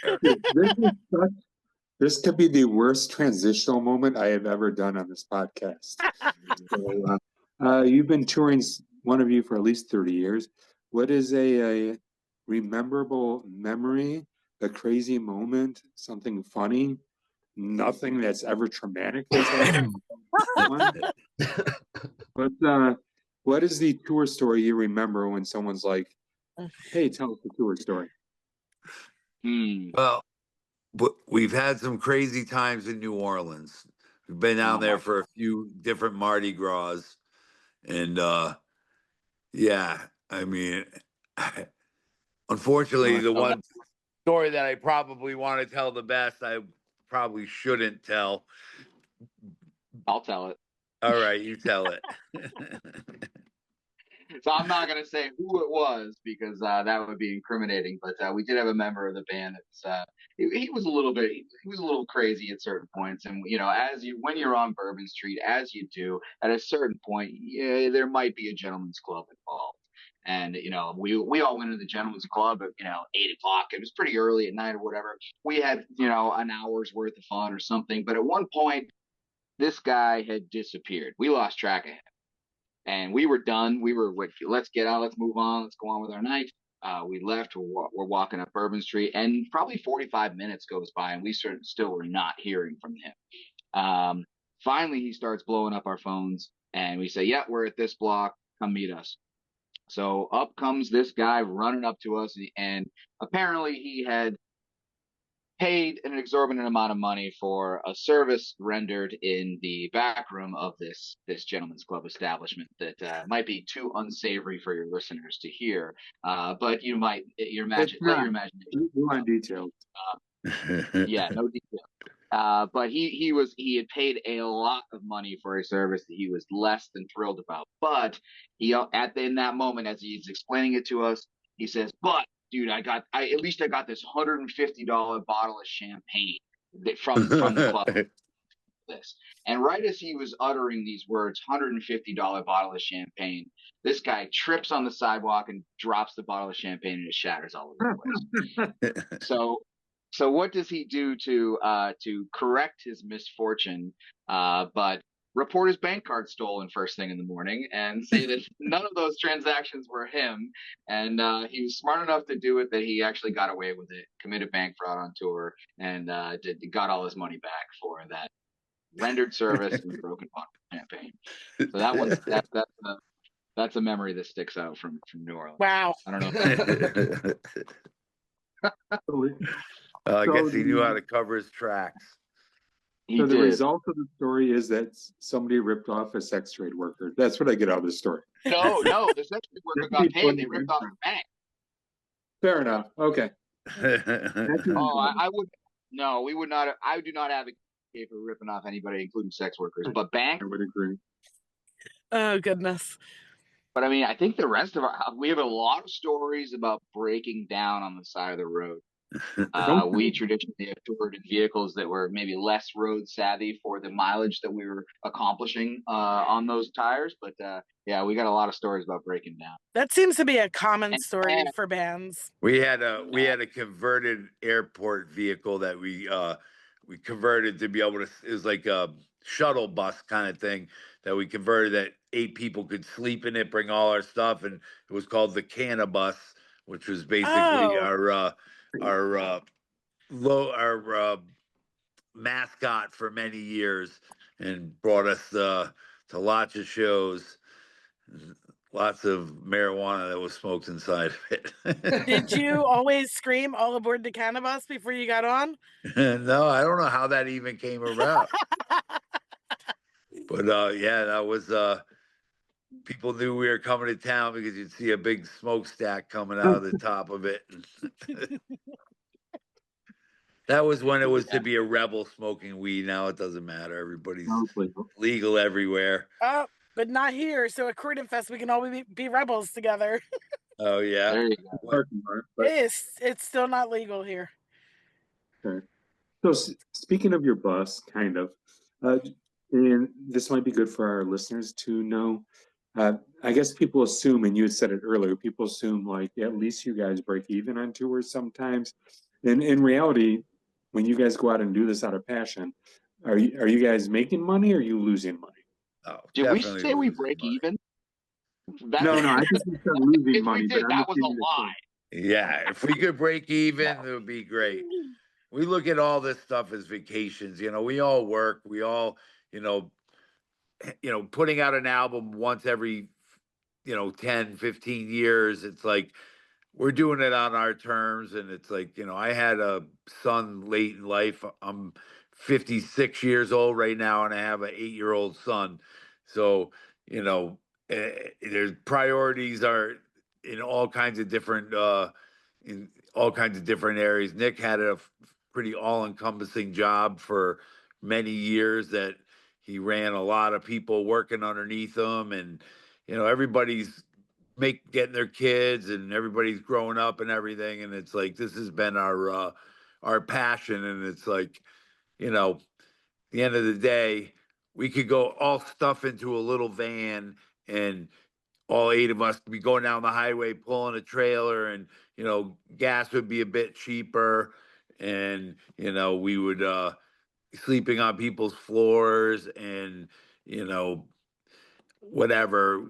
This could be the worst transitional moment I have ever done on this podcast. So, you've been touring, one of you, for at least 30 years. What is a rememberable memory, a crazy moment, something funny, nothing that's ever traumatic that's happened? But what is the tour story you remember when someone's like, hey, tell us the tour story? Well, we've had some crazy times in New Orleans. We've been down there for a few different Mardi Gras. And yeah, I mean, unfortunately, the one story that I probably want to tell the best, I probably shouldn't tell. I'll tell it. All right, you tell it. So I'm not going to say who it was because that would be incriminating. But we did have a member of the band that's he was a little crazy at certain points. And you know, when you're on Bourbon Street, as you do, at a certain point, yeah, there might be a gentleman's club involved. And you know, we all went to the gentleman's club at 8:00. It was pretty early at night or whatever. We had an hour's worth of fun or something. But at one point, this guy had disappeared. We lost track of him. And we were done. We were like, let's get out, let's move on, let's go on with our night. We left. We're walking up Bourbon Street, and probably 45 minutes goes by, and we still were not hearing from him. Finally, he starts blowing up our phones, and we say, "Yeah, we're at this block. Come meet us." So up comes this guy running up to us, and apparently he had paid an exorbitant amount of money for a service rendered in the back room of this gentleman's club establishment that might be too unsavory for your listeners to hear. But let your imagination. You want details. Yeah, no detail. But he had paid a lot of money for a service that he was less than thrilled about. But in that moment, as he's explaining it to us, he says, "But dude, I got this $150 bottle of champagne from the club." This, and right as he was uttering these words, $150 bottle of champagne, this guy trips on the sidewalk and drops the bottle of champagne, and it shatters all over the place. So what does he do to correct his misfortune? But report his bank card stolen first thing in the morning and say that none of those transactions were him. And he was smart enough to do it that he actually got away with it, committed bank fraud on tour, and got all his money back for that rendered service and broken bottle of champagne. So that's a memory that sticks out from New Orleans. Wow. I don't know. I guess he knew how to cover his tracks. So the result of the story is that somebody ripped off a sex trade worker. That's what I get out of the story. No, the sex trade worker got paid. They ripped off the bank. Fair enough. Okay. I would. No, we would not. I do not advocate for ripping off anybody, including sex workers. But bank, I would agree. Oh goodness. But I mean, I think the rest of we have a lot of stories about breaking down on the side of the road. We traditionally have toured in vehicles that were maybe less road savvy for the mileage that we were accomplishing on those tires. But yeah, we got a lot of stories about breaking down. That seems to be a common story for bands. We had a converted airport vehicle that we converted to be able to. It was like a shuttle bus kind of thing that we converted that 8 people could sleep in it, bring all our stuff, and it was called the Cannabus, which was basically our mascot for many years, and brought us to lots of shows, lots of marijuana that was smoked inside of it. Did you always scream "all aboard the Cannabis" before you got on? No, I don't know how that even came about. But yeah, that was people knew we were coming to town because you'd see a big smokestack coming out of the top of it. That was when it was to be a rebel smoking weed. Now it doesn't matter. Everybody's legal everywhere. Oh, but not here. So at Croydon Fest, we can all be rebels together. Oh yeah. There you go. It's still not legal here. Okay. So speaking of your bus, kind of, and this might be good for our listeners to know. I guess people assume, and you had said it earlier, people assume like at least you guys break even on tours sometimes. And in reality, when you guys go out and do this out of passion, are you guys making money or are you losing money? Oh, Did we definitely say we losing break money. even? No, I think we said losing If we money, but did, I'm that just was a giving you a lie. point. Yeah, if we could break even, it would be great. We look at all this stuff as vacations. You know, we all work. We all, you know, putting out an album once every, 10, 15 years. It's like we're doing it on our terms. And it's like, I had a son late in life. I'm 56 years old right now, and I have an 8-year-old son. So, there's priorities are in all kinds of different, in all kinds of different areas. Nick had a pretty all-encompassing job for many years that he ran a lot of people working underneath him, and everybody's getting their kids, and everybody's growing up and everything, and it's like this has been our passion, and it's like, at the end of the day, we could go all stuff into a little van, and all 8 of us be going down the highway pulling a trailer, and gas would be a bit cheaper, and we would sleeping on people's floors, and you know whatever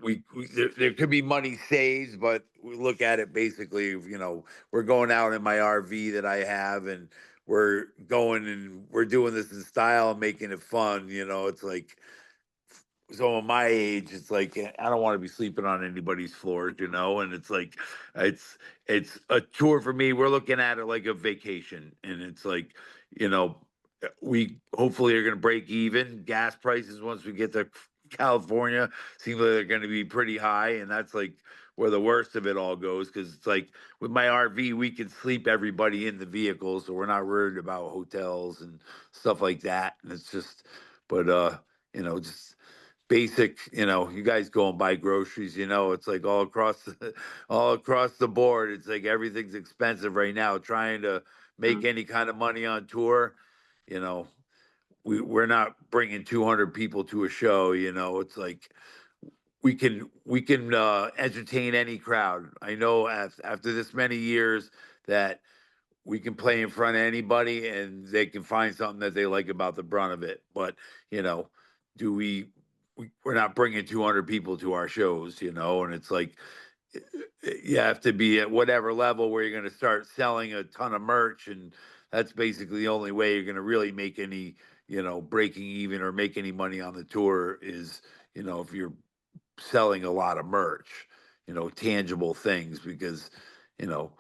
there could be money saved, but we look at it basically, we're going out in my RV that I have, and we're going and we're doing this in style and making it fun. It's like, so at my age, it's like I don't want to be sleeping on anybody's floors, and it's like it's a tour for me. We're looking at it like a vacation, and it's like, you know, we hopefully are going to break even. Gas prices once we get to California seem like they're going to be pretty high, and that's like where the worst of it all goes, because it's like with my RV, we can sleep everybody in the vehicle, so we're not worried about hotels and stuff like that. And it's just, but just basic, you guys go and buy groceries, it's like all across all across the board. It's like everything's expensive right now. Trying to make any kind of money on tour, you know, we're not bringing 200 people to a show. It's like we can entertain any crowd. I know after this many years that we can play in front of anybody and they can find something that they like about the Brunt of It. But, do we're not bringing 200 people to our shows, and it's like, you have to be at whatever level where you're going to start selling a ton of merch. And that's basically the only way you're going to really make any, breaking even or make any money on the tour is, if you're selling a lot of merch, tangible things, because, you know,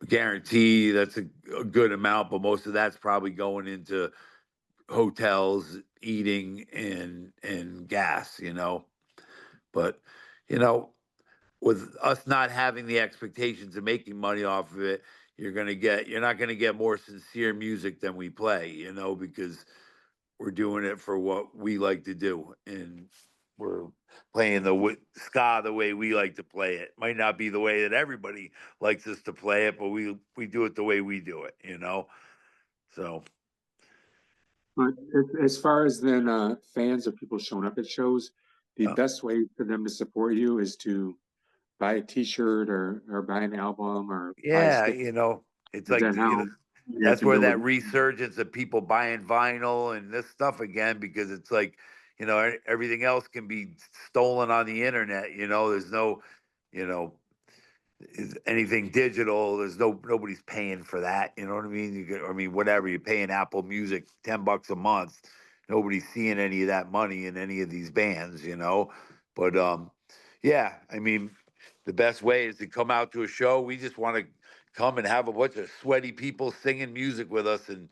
guarantee that's a good amount, but most of that's probably going into hotels, eating, and gas, But, you know, with us not having the expectations of making money off of it, you're not gonna get more sincere music than we play, because we're doing it for what we like to do, and we're playing the ska the way we like to play it. Might not be the way that everybody likes us to play it, but we do it the way we do it. So But as far as then fans or people showing up at shows, the best way for them to support you is to buy a T-shirt or buy an album or buy a yeah, sticker. it's Is like, that how you guys that's can where build that it? resurgence of people buying vinyl and this stuff again, because it's like, everything else can be stolen on the internet. There's no, you know, anything digital. There's nobody's paying for that. You know what I mean? Whatever you're paying Apple Music $10 a month, nobody's seeing any of that money in any of these bands. But yeah, the best way is to come out to a show. We just want to come and have a bunch of sweaty people singing music with us, and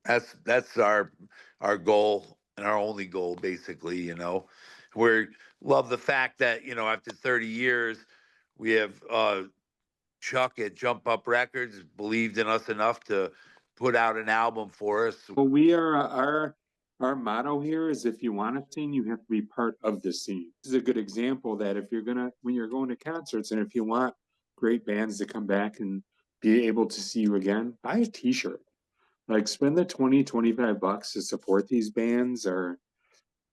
that's our goal, and our only goal, basically. We love the fact that, after 30 years, we have Chuck at Jump Up Records believed in us enough to put out an album for us. Well, we are our motto here is if you want a scene, you have to be part of the scene. This is a good example that if you're when you're going to concerts and if you want great bands to come back and be able to see you again, buy a T-shirt. Like spend the $20, $25 to support these bands, or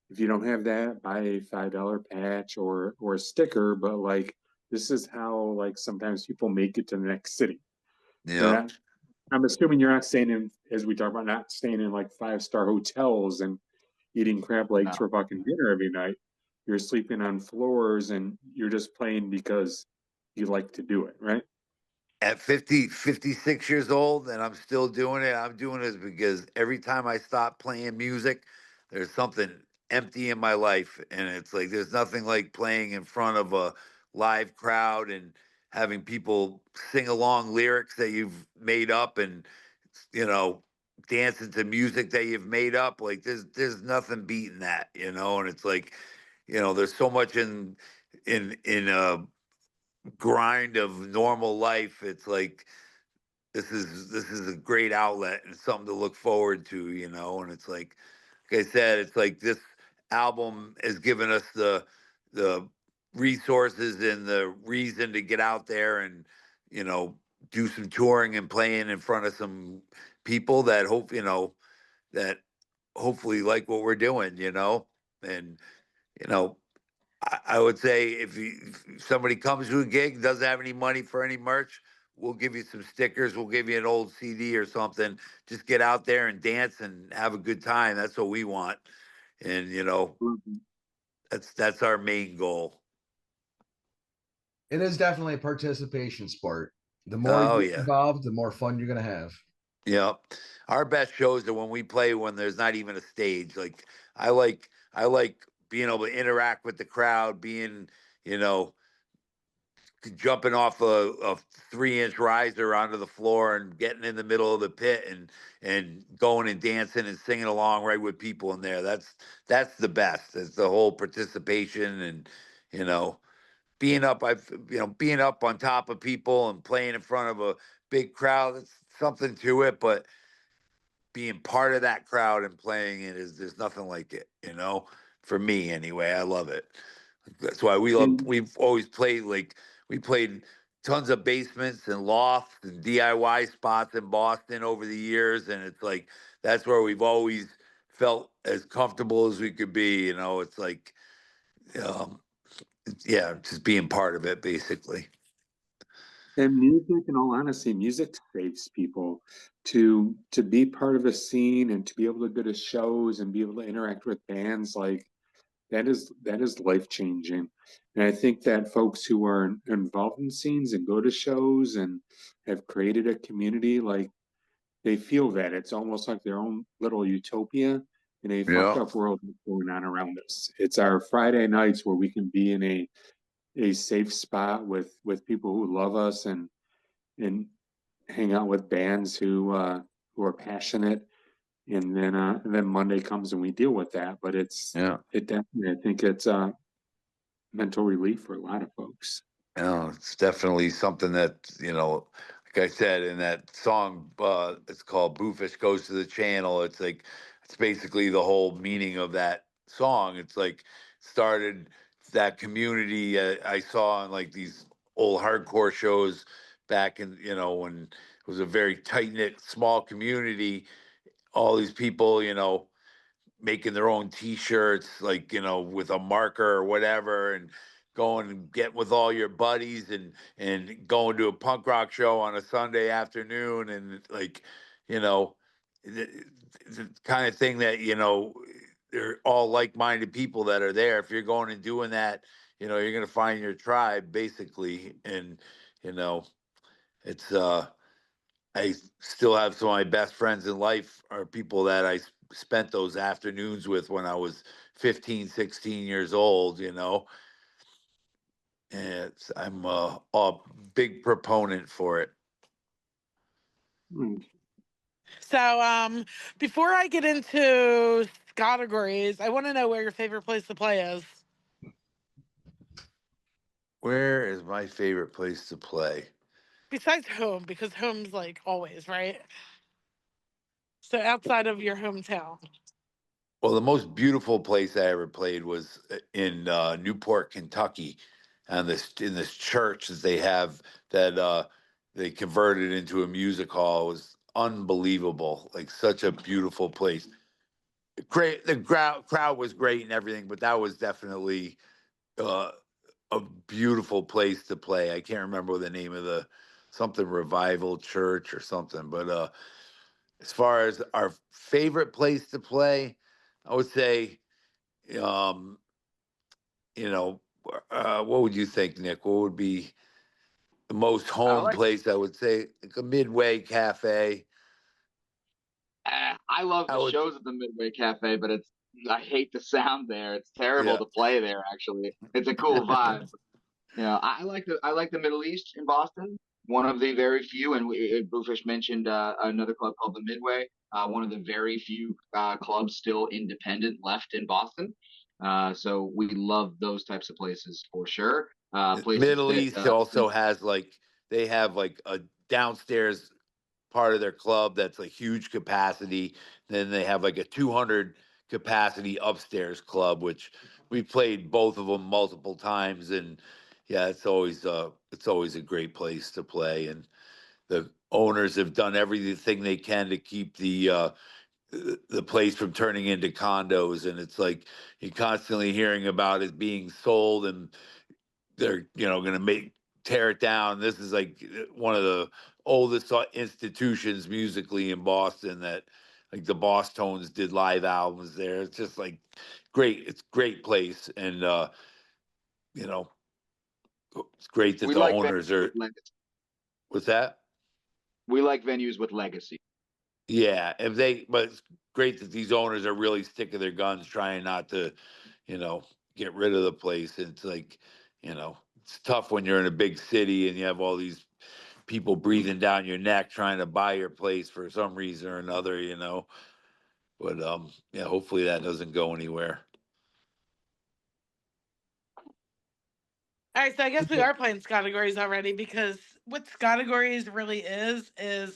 if you don't have that, buy a $5 patch or a sticker. But like, this is how like sometimes people make it to the next city. Yeah. I'm assuming you're not staying in, as we talk about, not staying in like 5-star hotels and eating crab legs for fucking dinner every night. You're sleeping on floors and you're just playing because you like to do it, right? At 56 years old, and I'm still doing it. I'm doing this because every time I stop playing music, there's something empty in my life. And it's like there's nothing like playing in front of a live crowd and having people sing along lyrics that you've made up and, you know, dancing to music that you've made up. Like there's nothing beating that, you know, and it's like, you know, there's so much in grind of normal life. It's like this is a great outlet and something to look forward to, you know. And it's like I said, it's like this album has given us the resources and the reason to get out there and, you know, do some touring and playing in front of some people that hope, you know, that hopefully like what we're doing, you know. And, you know, I would say if somebody comes to a gig, doesn't have any money for any merch, we'll give you some stickers. We'll give you an old CD or something. Just get out there and dance and have a good time. That's what we want. And, you know, that's our main goal. It is definitely a participation sport. The more Oh, you get yeah. involved, the more fun you're going to have. Yeah. Our best shows are when we play when there's not even a stage. Like I like being able to interact with the crowd, being, you know, jumping off a 3-inch riser onto the floor and getting in the middle of the pit and going and dancing and singing along right with people in there. That's the best. It's the whole participation and, you know, being up on top of people and playing in front of a big crowd. It's something to it, but being part of that crowd and playing it is there's nothing like it, you know, for me anyway. I love it. That's why we've always played like we played tons of basements and lofts and DIY spots in Boston over the years. And it's like that's where we've always felt as comfortable as we could be, you know. It's like um yeah, just being part of it basically. And music, in all honesty, music saves people to be part of a scene and to be able to go to shows and be able to interact with bands. Like that is life changing. And I think that folks who are involved in scenes and go to shows and have created a community, like they feel that it's almost like their own little utopia in a fucked Yeah. up world that's going on around us. It's our Friday nights where we can be in a safe spot with people who love us and hang out with bands who are passionate, and then Monday comes and we deal with that. But Yeah. it definitely, I think it's mental relief for a lot of folks. Yeah, it's definitely something that, you know, like I said in that song, it's called Boofish Goes to the Channel. It's like, it's basically the whole meaning of that song. It's like started that community I saw in like these old hardcore shows back in, you know, when it was a very tight knit, small community. All these people, you know, making their own t-shirts, like, you know, with a marker or whatever, and going and get with all your buddies and going to a punk rock show on a Sunday afternoon. And like, you know, the kind of thing that, you know, they're all like-minded people that are there. If you're going and doing that, you know, you're going to find your tribe basically. And, you know, it's I still have some of my best friends in life are people that I spent those afternoons with when I was 15, 16 years old, you know. And I'm a big proponent for it. Mm. So, before I get into categories, I want to know where your favorite place to play is. Where is my favorite place to play? Besides home, because home's like always, right? So outside of your hometown. Well, the most beautiful place I ever played was in Newport, Kentucky, and this in this church that they have that they converted into a music hall. It was unbelievable, like such a beautiful place. great. The crowd was great and everything, but that was definitely uh, a beautiful place to play. I can't remember the name of something Revival Church or something, but as far as our favorite place to play, I would say, um, what would you think, Nick? What would be the most I home like. place? I would say like a Midway Cafe. I love I the would, shows at the Midway Cafe, but I hate the sound there. It's terrible yeah. to play there. Actually, it's a cool vibe. I like the Middle East in Boston. One of the very few, and Boofish mentioned another club called the Midway. One of the very few clubs still independent left in Boston. So we love those types of places for sure. Places Middle that East also has they have like a downstairs part of their club that's like huge capacity. Then they have like a 200 capacity upstairs club, which we played both of them multiple times, and yeah, it's always a great place to play, and the owners have done everything they can to keep the place from turning into condos, and it's like you're constantly hearing about it being sold, and they're going to tear it down. This is like one of the oldest institutions musically in Boston, that like the Boss Tones did live albums there. It's just like great. It's a great place, and you know it's great that we the like owners venues with are. legacy. What's that? We like venues with legacy. Yeah, but it's great that these owners are really sticking their guns, trying not to, get rid of the place. It's like, it's tough when you're in a big city and you have all these people breathing down your neck trying to buy your place for some reason or another. But yeah, hopefully that doesn't go anywhere. All right, so I guess we are playing categories already, because what categories really is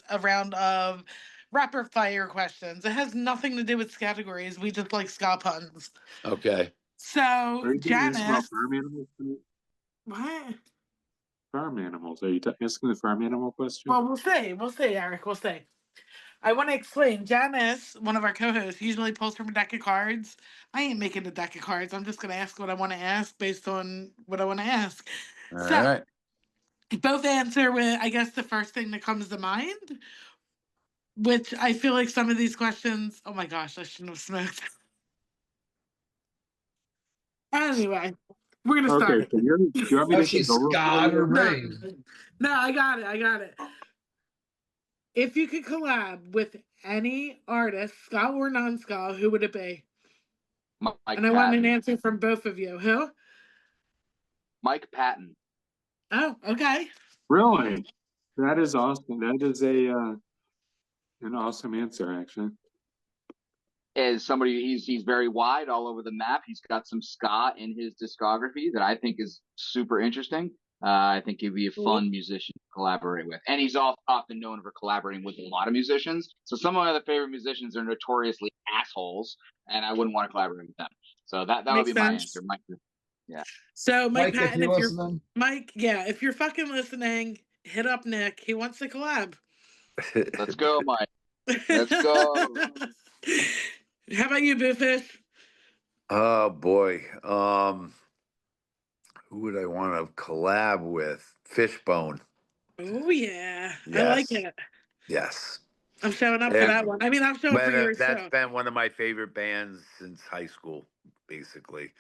a round of rapid fire questions. It has nothing to do with categories. We just like ska puns. Okay. So Are you gonna ask about Janice, farm animals? what? Farm animals. Are you asking the farm animal question? Well, we'll see. We'll see, Eric. We'll see. I want to explain. Janice, one of our co-hosts, usually pulls from a deck of cards. I ain't making a deck of cards. I'm just going to ask what I want to ask based on what I want to ask. All So, right. both answer with, I guess, the first thing that comes to mind, which I feel like some of these questions, oh my gosh, I shouldn't have smoked. Anyway, we're going to start. Okay, so do you want me to She's take over? Scott or No, Ray. no, I got it. I got it. If you could collab with any artist, ska or non-ska, who would it be? Mike And I want an Patton. answer from both of you. Who? Mike Patton. Oh, okay. Really? That is awesome. That is an awesome answer, actually. Is somebody he's very wide all over the map. He's got some ska in his discography that I think is super interesting. I think he'd be a fun musician to collaborate with, and he's often known for collaborating with a lot of musicians. So some of my other favorite musicians are notoriously assholes, and I wouldn't want to collaborate with them. So that would be my answer, Mike. Yeah. So Mike Patton, if you're listening, Mike, yeah, if you're fucking listening, hit up Nick. He wants to collab. Let's go, Mike. Let's go. How about you, Boofish? Oh boy. Who would I want to collab with? Fishbone. Oh yeah, Yes. I like it. Yes. I'm showing up for that one. I mean, I'm showing for yours That's too. been one of my favorite bands since high school, basically.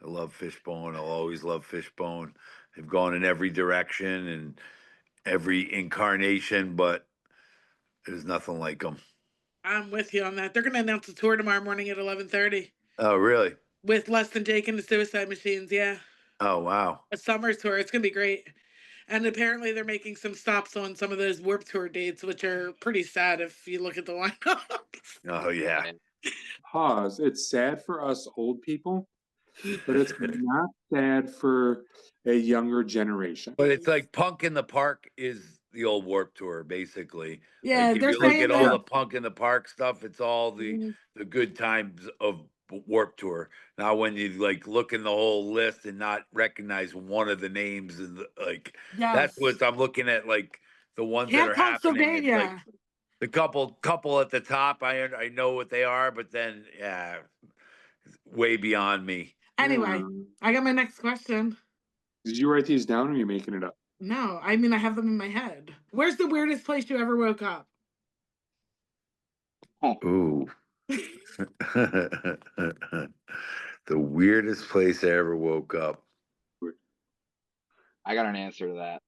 I love Fishbone. I'll always love Fishbone. They've gone in every direction and every incarnation, but there's nothing like them. I'm with you on that. They're gonna announce a tour tomorrow morning at 11:30 Oh, really? with Less Than Jake and the Suicide Machines. Yeah, Oh, wow. a summer tour. It's gonna be great. And apparently they're making some stops on some of those Warped Tour dates, which are pretty sad if you look at the lineup. Oh, yeah. Pause. It's sad for us old people, but it's not sad for a younger generation. But it's like Punk in the Park is the old Warp Tour, basically. Yeah, like if they're you look saying at that. all the Punk in the Park stuff, it's all the good times of Warp Tour. Now, when you like look in the whole list and not recognize one of the names, and that's Yes. what I'm looking at. Like the ones that Camp are happening. It's like, Pennsylvania. The couple at the top, I know what they are, but then way beyond me. Anyway, I got my next question. Did you write these down or are you making it up? No, I mean I have them in my head. Where's the weirdest place you ever woke up? Ooh. The weirdest place I ever woke up. I got an answer to that.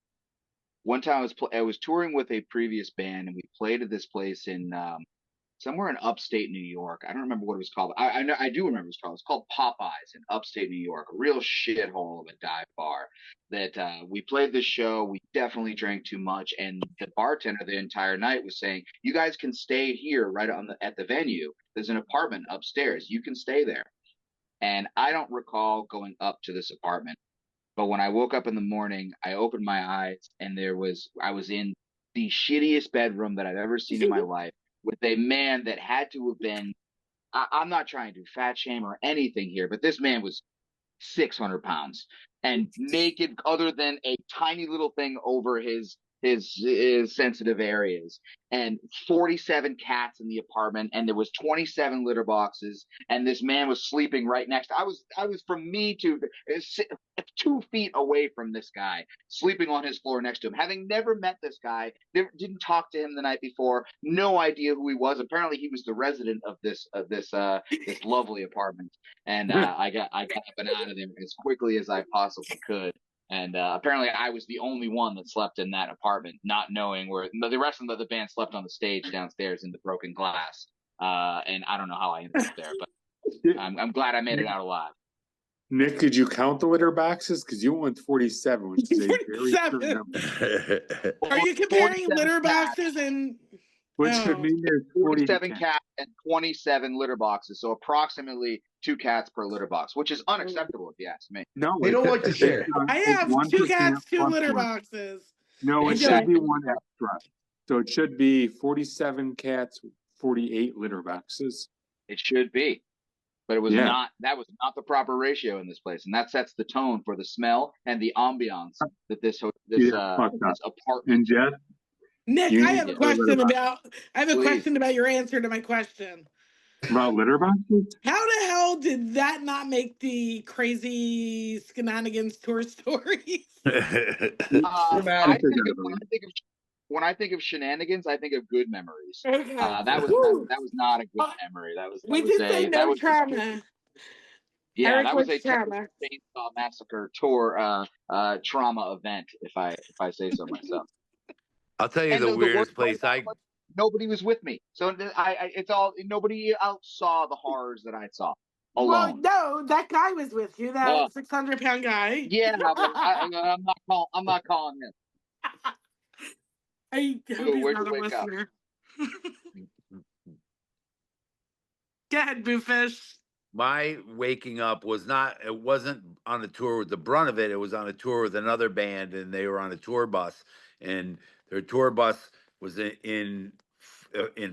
One time I was touring with a previous band, and we played at this place in somewhere in upstate New York. I don't remember what it was called. I know I do remember what it was called. It's called Popeyes in upstate New York, a real shithole of a dive bar. That we played this show. We definitely drank too much, and the bartender the entire night was saying, "You guys can stay here right at the venue. There's an apartment upstairs. You can stay there." And I don't recall going up to this apartment. But when I woke up in the morning, I opened my eyes and I was in the shittiest bedroom that I've ever seen in my life with a man that had to have been, I'm not trying to fat shame or anything here, but this man was 600 pounds and naked other than a tiny little thing over his sensitive areas, and 47 cats in the apartment, and there was 27 litter boxes, and this man was sleeping right next. I was from me to 2 feet away from this guy, sleeping on his floor next to him, having never met this guy, didn't talk to him the night before, no idea who he was. Apparently he was the resident of this lovely apartment, and I got up and out of there as quickly as I possibly could. And apparently I was the only one that slept in that apartment, not knowing where the rest of the band slept on the stage downstairs in the broken glass. And I don't know how I ended up there, but I'm glad I made it out alive. Nick, did you count the litter boxes? Because you went 47, which is a very certain 47. number. Are you comparing 47 litter cats. boxes and Which should mean there's 47 cats. cats and 27 litter boxes, so approximately 2 cats per litter box, which is unacceptable if you ask me. No, They don't like to share. I have 2 cats, 2 plus litter one. boxes. No, it Exactly. should be one extra. So it should be 47 cats, 48 litter boxes. It should be. But it was not. That was not the proper ratio in this place, and that sets the tone for the smell and the ambiance that this apartment. And Jess, Nick, I have a question about your answer to my question. About litter boxes? How the hell did that not make the crazy shenanigans tour stories? When I think of shenanigans, I think of good memories. Okay. That was not a good memory. We did say no trauma. Yeah, Eric that was a trauma. Chainsaw Massacre tour trauma event, if I say so myself. I'll tell you the weirdest place nobody was with me, so nobody else saw the horrors that I saw alone. Well, no, that guy was with you, that 600-pound guy. Yeah, but I'm not calling him. I hope he's not a listener. Go ahead, Boofish. My waking up wasn't on a tour with the Brunt of It. It was on a tour with another band, and they were on a tour bus, and their tour bus was in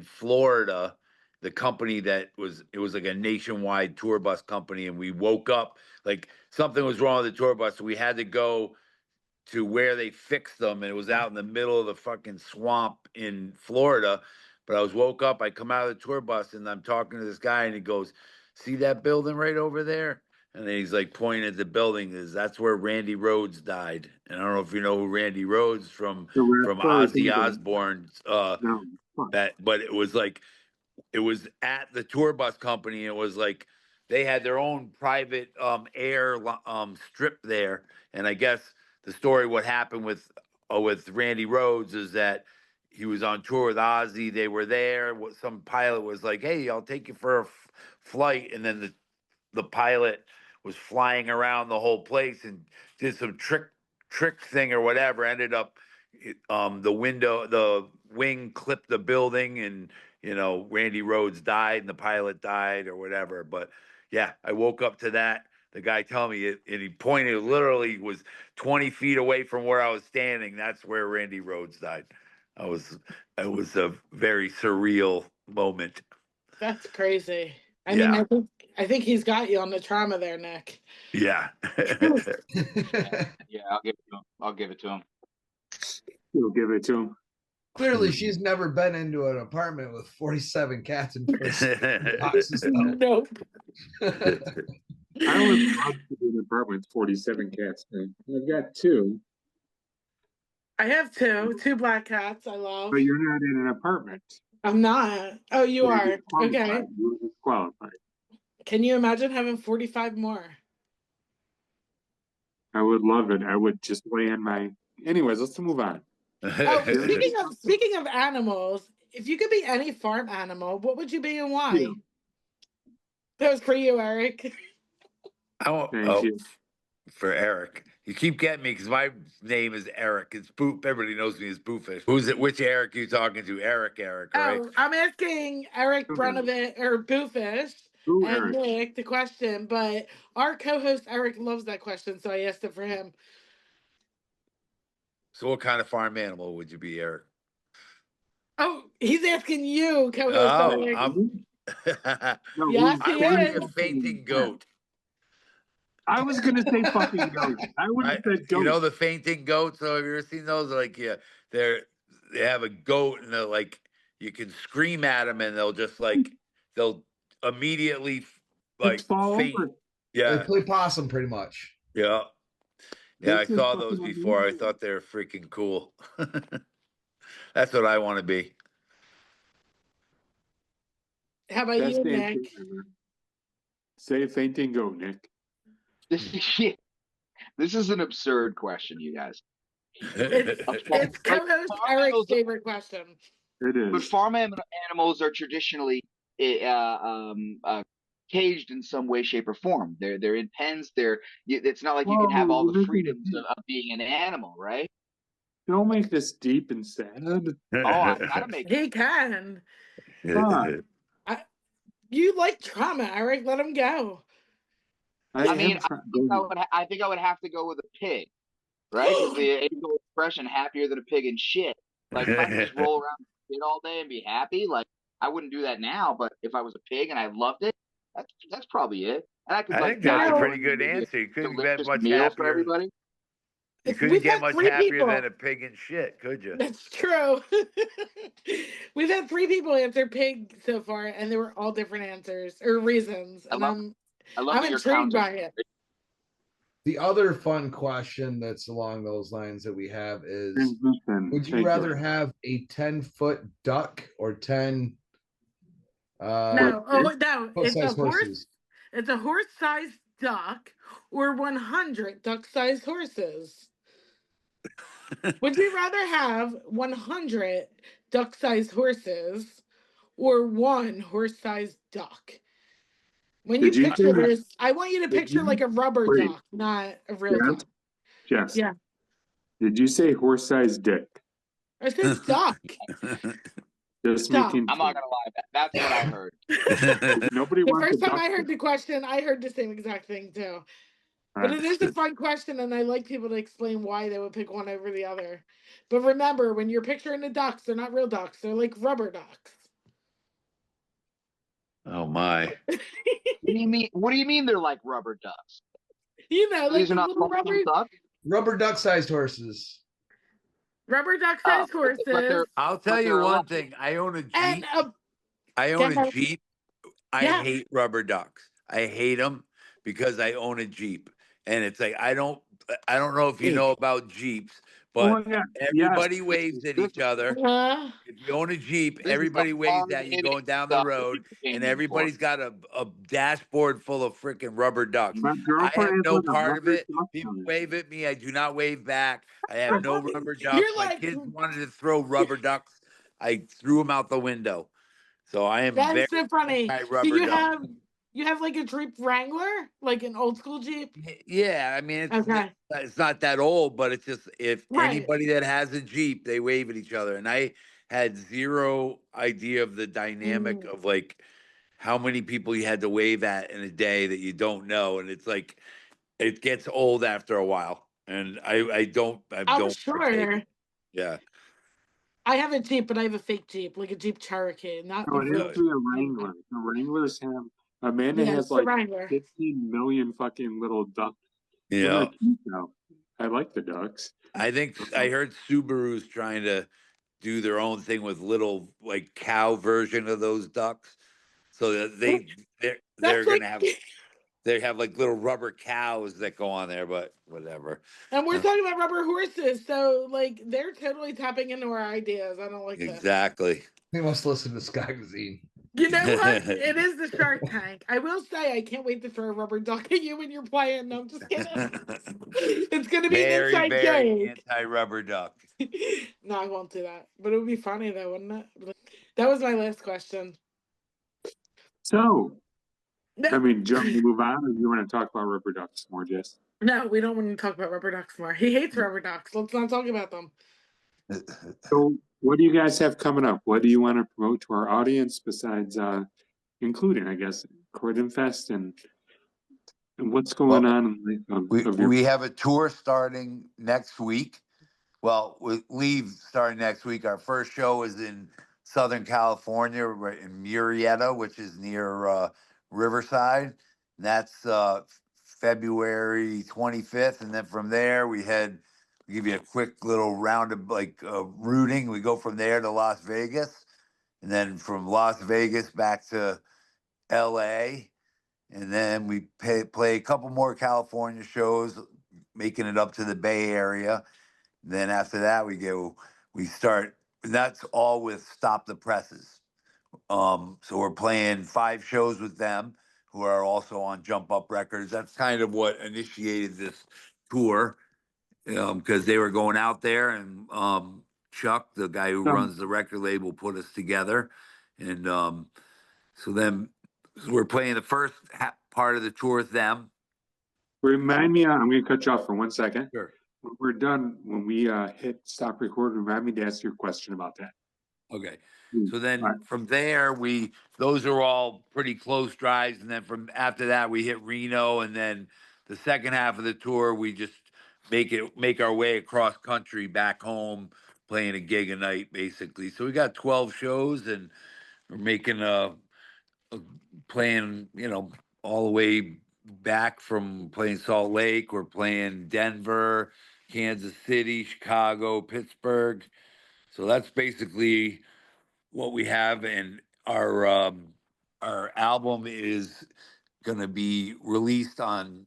Florida. The company it was like a nationwide tour bus company, and we woke up like something was wrong with the tour bus, so we had to go to where they fixed them, and it was out in the middle of the fucking swamp in Florida. But I woke up, I come out of the tour bus, and I'm talking to this guy, and he goes, "See that building right over there?" And then he's like pointing at the building. That's where Randy Rhoads died. And I don't know if you know who Randy Rhoads from Ozzy Osbourne's. But it was at the tour bus company. It was like they had their own private air strip there, and I guess the story what happened with Randy Rhoads is that he was on tour with Ozzy. They were there. Some pilot was like, "Hey, I'll take you for a flight," and then the pilot was flying around the whole place and did some trick thing or whatever. Ended up the wing clipped the building, and Randy Rhoads died and the pilot died or whatever. But yeah, I woke up to that. The guy telling me it, and he pointed, literally was 20 feet away from where I was standing. That's where Randy Rhoads died. It was a very surreal moment. That's crazy. I mean, I think he's got you on the trauma there, Nick. Yeah. Yeah, I'll give it to him. You'll give it to him. Clearly, she's never been into an apartment with 47 cats and 47 boxes. Nope. I would love to be in an apartment with 47 cats. Man. I've got 2. I have two black cats. I love. But you're not in an apartment. I'm not. Oh, you So are. Okay. You're disqualified. Can you imagine having 45 more? I would love it. I would just lay on my. Anyways, let's move on. Oh, speaking of animals, if you could be any farm animal, what would you be and why? Yeah. That was for you, Eric. Thank you. For Eric. You keep getting me because my name is Eric. It's Boop. Everybody knows me as Boofish. Who's it? Which Eric are you talking to? Eric, right? Oh, I'm asking Eric Brunt of It or Boofish and Eric. Nick the question, but our co-host Eric loves that question, so I asked it for him. So what kind of farm animal would you be, Eric? Oh, he's asking you, co-host Eric. Yes, I he want is. to be a fainting goat. I was gonna say fucking goat. I would have said goat. You know the fainting goat? So have you ever seen those? Like, yeah, they have a goat and they're like, you can scream at them and they'll just like, they'll immediately like faint. Over. Yeah. They play possum pretty much. Yeah. Yeah, This I is saw those fucking before. I amazing. thought they were freaking cool. That's what I want to be. How about Best you, answer Nick? ever. Say fainting goat, Nick. This is an absurd question, you guys. It's co-host Eric's favorite question. It is. But farm animals are traditionally caged in some way, shape, or form. They're in pens. It's not like you can have all the freedoms of being an animal, right? Don't make this deep and sad. Oh, I gotta make it. He can. Fuck. You like trauma, Eric. Let him go. I think I would have to go with a pig, right? Because the age-old expression, happier than a pig in shit. Like, if I could just roll around and shit all day and be happy, like, I wouldn't do that now, but if I was a pig and I loved it, that's probably it. And I could, I think that's a pretty good answer. You couldn't get much meal for happier. everybody. You couldn't get much happier than a pig in shit, could you? That's true. We've had 3 people answer pig so far, and they were all different answers or reasons. And I'm intrigued by it. The other fun question that's along those lines that we have is, would you rather have a 10-foot duck or 10 no, it's a horses? It's a horse-sized duck or 100 duck-sized horses. Would you rather have 100 duck-sized horses or 1 horse-sized duck? When you picture this, I want you to picture like a rubber duck, not a real duck. Jess. Yeah. Did you say horse-sized dick? I said duck. Just Duck. making. I'm not gonna lie, that's what I heard. Nobody The wants first a time duck. I heard the question, I heard the same exact thing too. But it is a fun question, and I like people to explain why they would pick one over the other. But remember, when you're picturing the ducks, they're not real ducks. They're like rubber ducks. Oh my! What do you mean? What do you mean they're like rubber ducks? You know, These like are not little rubber duck-sized horses. Rubber duck-sized horses. I'll tell you one thing. I own a Jeep. I hate rubber ducks. I hate them because I own a Jeep, and it's like I don't know if you know about Jeeps, but everybody waves at each other. If you own a Jeep, everybody waves at you going down the road, and everybody's got a dashboard full of freaking rubber ducks. I have no part of it. People wave at me. I do not wave back. I have no rubber ducks. My kids wanted to throw rubber ducks. I threw them out the window. So I am That's so funny. Do you have like a Jeep Wrangler, like an old school Jeep? Yeah, I mean it's not that old, but it's just if anybody that has a Jeep, they wave at each other, and I had zero idea of the dynamic of like how many people you had to wave at in a day that you don't know, and it's like it gets old after a while, and I don't. Sure. Yeah. I have a Jeep, but I have a fake Jeep, like a Jeep Cherokee. Not no, it has to be a Wrangler. The Wranglers have Amanda has like 15 million fucking little ducks. Yeah. I like the ducks. I think I heard Subaru's trying to do their own thing with little like cow version of those ducks, so that they're That's gonna like, have they have like little rubber cows that go on there, but whatever. and we're talking about rubber horses, so like they're totally tapping into our ideas. I don't like that. Exactly. We must listen to Skagazine. You know what? It is the Shark Tank. I will say I can't wait to throw a rubber duck at you when you're playing. No, I'm just kidding. It's gonna be an Very, inside very joke. anti-rubber duck. No, I won't do that. But it would be funny though, wouldn't it? That was my last question. So, No, I mean, Joe, move on, or you want to talk about rubber ducks more, Jess? no, we don't want to talk about rubber ducks more. He hates rubber ducks. Let's not talk about them. So, what do you guys have coming up? What do you want to promote to our audience besides, including, I guess, Croydon Fest and what's going Well, on? we have a tour starting next week. Well, we leave starting next week. Our first show is in Southern California, right in Murrieta, which is near Riverside. And that's February 25th. And then from there, we give you a quick little round of like routing. We go from there to Las Vegas. And then from Las Vegas back to LA. And then we play a couple more California shows, making it up to the Bay Area. Then after that, we start, and that's all with Stop the Presses. So we're playing 5 shows with them, who are also on Jump Up Records. That's kind of what initiated this tour, because they were going out there, and Chuck, the guy who runs the record label, put us together. And so we're playing the first part of the tour with them. Remind me, I'm going to cut you off for 1 second. Sure. When we're done, when we hit stop recording, remind me to ask your question about that. Okay. So then from there, those are all pretty close drives. And then from after that, we hit Reno. And then the second half of the tour, we just make our way across country back home, playing a gig a night, basically. So we got 12 shows, and we're making playing, all the way back from playing Salt Lake. We're playing Denver, Kansas City, Chicago, Pittsburgh. So that's basically what we have. And our album is going to be released on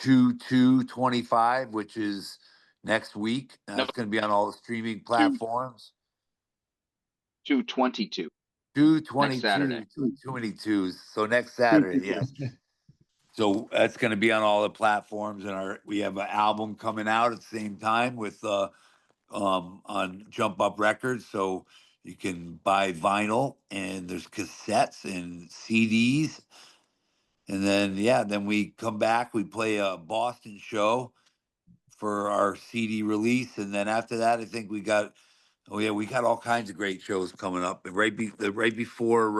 2/2/25, which is next week. And that's going to be on all the streaming platforms. 2/22. 2/22, 2/22. So next Saturday, yes. So that's going to be on all the platforms, and we have an album coming out at the same time with on Jump Up Records. So you can buy vinyl, and there's cassettes and CDs. And then we come back, we play a Boston show for our CD release, and then after that, I think we got all kinds of great shows coming up. And right before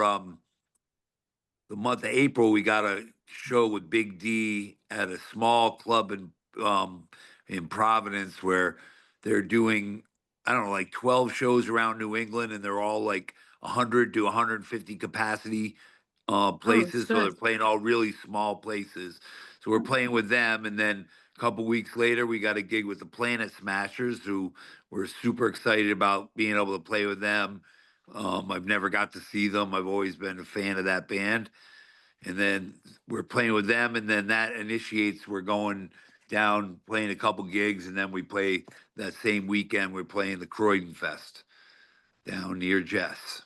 the month of April, we got a show with Big D at a small club in Providence, where they're doing, I don't know, like 12 shows around New England, and they're all like 100 to 150 capacity places. So they're playing all really small places. So we're playing with them, and then a couple weeks later, we got a gig with the Planet Smashers, who we're super excited about being able to play with them. I've never got to see them. I've always been a fan of that band. And then we're playing with them, and then that initiates, we're going down, playing a couple gigs, and then we play that same weekend, we're playing the Croydon Fest down near Jess.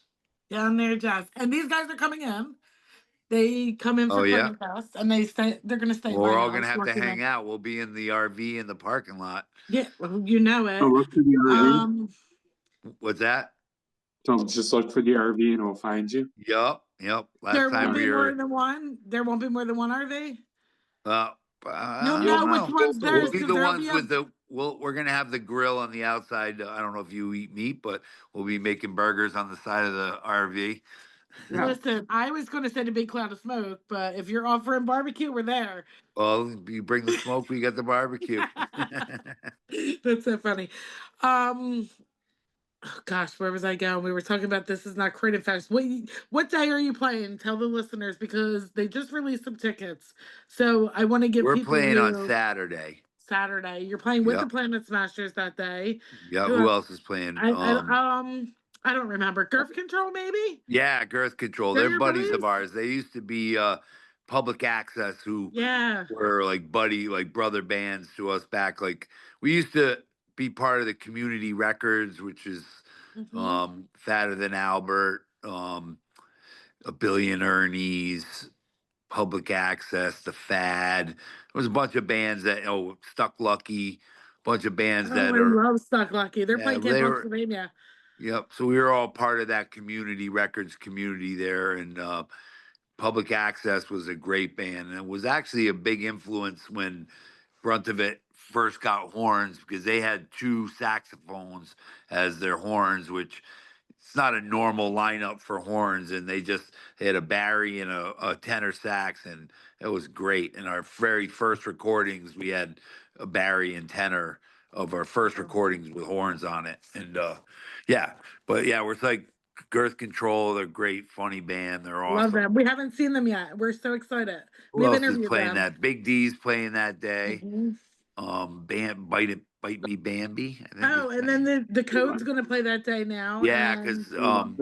Down there, Jess. And these guys are coming in. They come in for Croydon Fest, and they're going to stay. Well, we're all going to have to hang out. We'll be in the RV in the parking lot. Yeah, you know it. So look for the RV. What's that? So just look for the RV and we'll find you. Yep. There won't be more than one. There won't be more than one RV. You'll know which one's theirs. We'll be the ones with we're gonna have the grill on the outside. I don't know if you eat meat, but we'll be making burgers on the side of the RV. Listen, I was going to say a big cloud of smoke, but if you're offering barbecue, we're there. Well, you bring the smoke, we got the barbecue. That's so funny. Gosh, where was I going? We were talking about This Is Not Croydon Fest. What day are you playing? Tell the listeners, because they just released some tickets. So I want to give We're people playing on Saturday. Saturday. You're playing with the Planet Smashers that day. Yeah. Who else is playing? I don't remember. Girth Control, maybe? Yeah, Girth Control. They're They're your buddies of buddies? ours. They used to be Public Access, who Yeah. were like brother bands to us back. Like we used to be part of the Community Records, which is Fatter Than Albert, A Billion Ernies, Public Access, The Fad. There was a bunch of bands that Stuck Lucky, bunch of bands that I are love Stuck Lucky. They're playing Camp Pennsylvania. Yep. So we were all part of that Community Records community there, and Public Access was a great band, and it was actually a big influence when Brunt of It first got horns, because they had 2 saxophones as their horns, which it's not a normal lineup for horns, and they had a Barry and a tenor sax, and it was great. In our very first recordings, we had a Barry and tenor of our first recordings with horns on it, and we're like Girth Control. They're great, funny band. They're awesome. Love them. We haven't seen them yet. We're so excited. Who else is playing that? Big D's playing that day. Bite Me Bambi. And then the Code's gonna play that day now. Yeah, because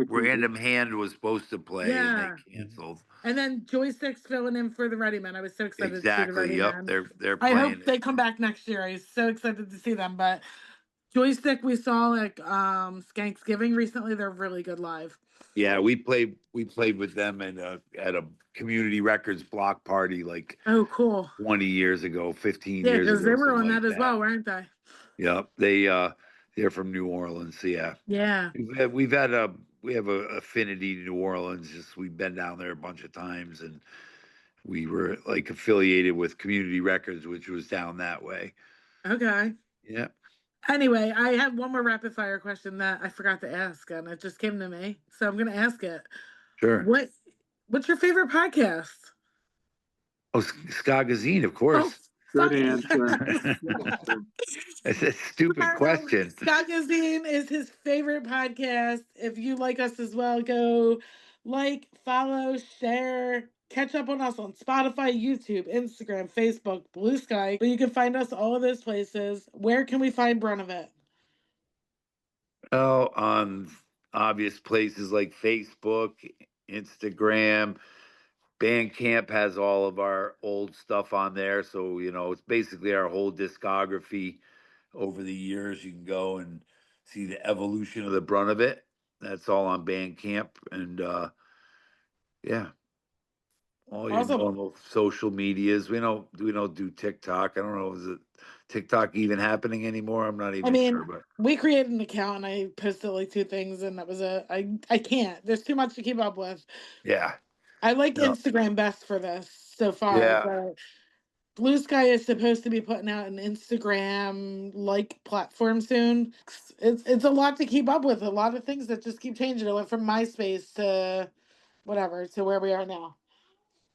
Random Hand was supposed to play and they canceled. And then Joystick's filling in for the Ready Men. I was so excited to see the Ready Men. They're I playing. hope they come back next year. I was so excited to see them. But Joystick we saw like Skanksgiving recently. They're really good live. Yeah, we played with them at a Community Records block party like cool 20 years ago, 15 years ago. Yeah, because they were on that as well, weren't they? Yep. They're from New Orleans, so yeah. Yeah. We have a affinity to New Orleans. Just we've been down there a bunch of times, and we were like affiliated with Community Records, which was down that way. Okay. Yeah. Anyway, I have one more rapid fire question that I forgot to ask, and it just came to me, so I'm gonna ask it. Sure. What's your favorite podcast? Oh, Skagazine, of course. Good answer. That's a stupid question. Skagazine is his favorite podcast. If you like us as well, go like, follow, share, catch up on us on Spotify, YouTube, Instagram, Facebook, Blue Sky. But you can find us all of those places. Where can we find Brunt of It? Oh, on obvious places like Facebook, Instagram. Bandcamp has all of our old stuff on there. So, it's basically our whole discography over the years. You can go and see the evolution of the Brunt of It. That's all on Bandcamp. And all your normal social medias. We don't do TikTok. I don't know, is it TikTok even happening anymore? I'm not even sure. But we created an account and I posted like 2 things, and that was I can't. There's too much to keep up with. Yeah. I like Instagram best for this so far. Yeah. But Blue Sky is supposed to be putting out an Instagram like platform soon. It's a lot to keep up with. A lot of things that just keep changing. It went from MySpace to whatever to where we are now.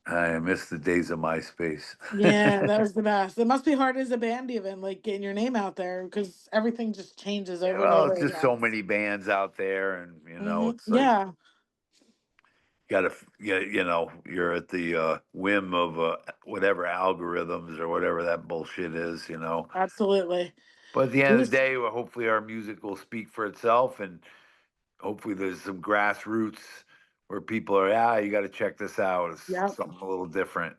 I miss the days of MySpace. Yeah, that was the best. It must be hard as a band, even like getting your name out there, because everything just changes over and over. It's just so many bands out there, and it's like, you're at the whim of whatever algorithms or whatever that bullshit is. Absolutely. But at the end of the day, hopefully our music will speak for itself, and hopefully there's some grassroots where people are, you got to check this out. It's something a little different,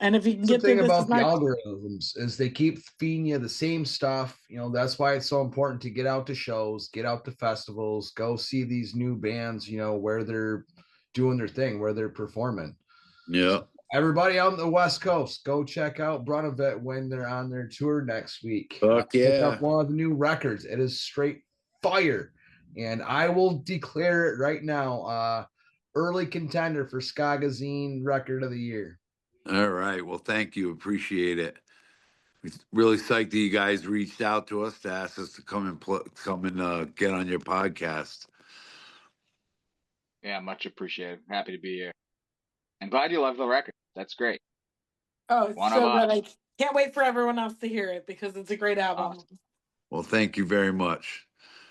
And if you can get the thing about the algorithms is they keep feeding you the same stuff. That's why it's so important to get out to shows, get out to festivals, go see these new bands, where they're doing their thing, where they're performing. Yeah. Everybody out on the West Coast, go check out Brunt of It when they're on their tour next week. Fuck yeah. Pick up one of the new records. It is straight fire. And I will declare it right now, early contender for Skagazine Record of the Year. All right. Well, thank you. Appreciate it. We're really psyched that you guys reached out to us to ask us to come and get on your podcast. Yeah, much appreciated. Happy to be here. I'm glad you love the record. That's great. Oh, it's so good. I can't wait for everyone else to hear it because it's a great album. Awesome. Well, thank you very much.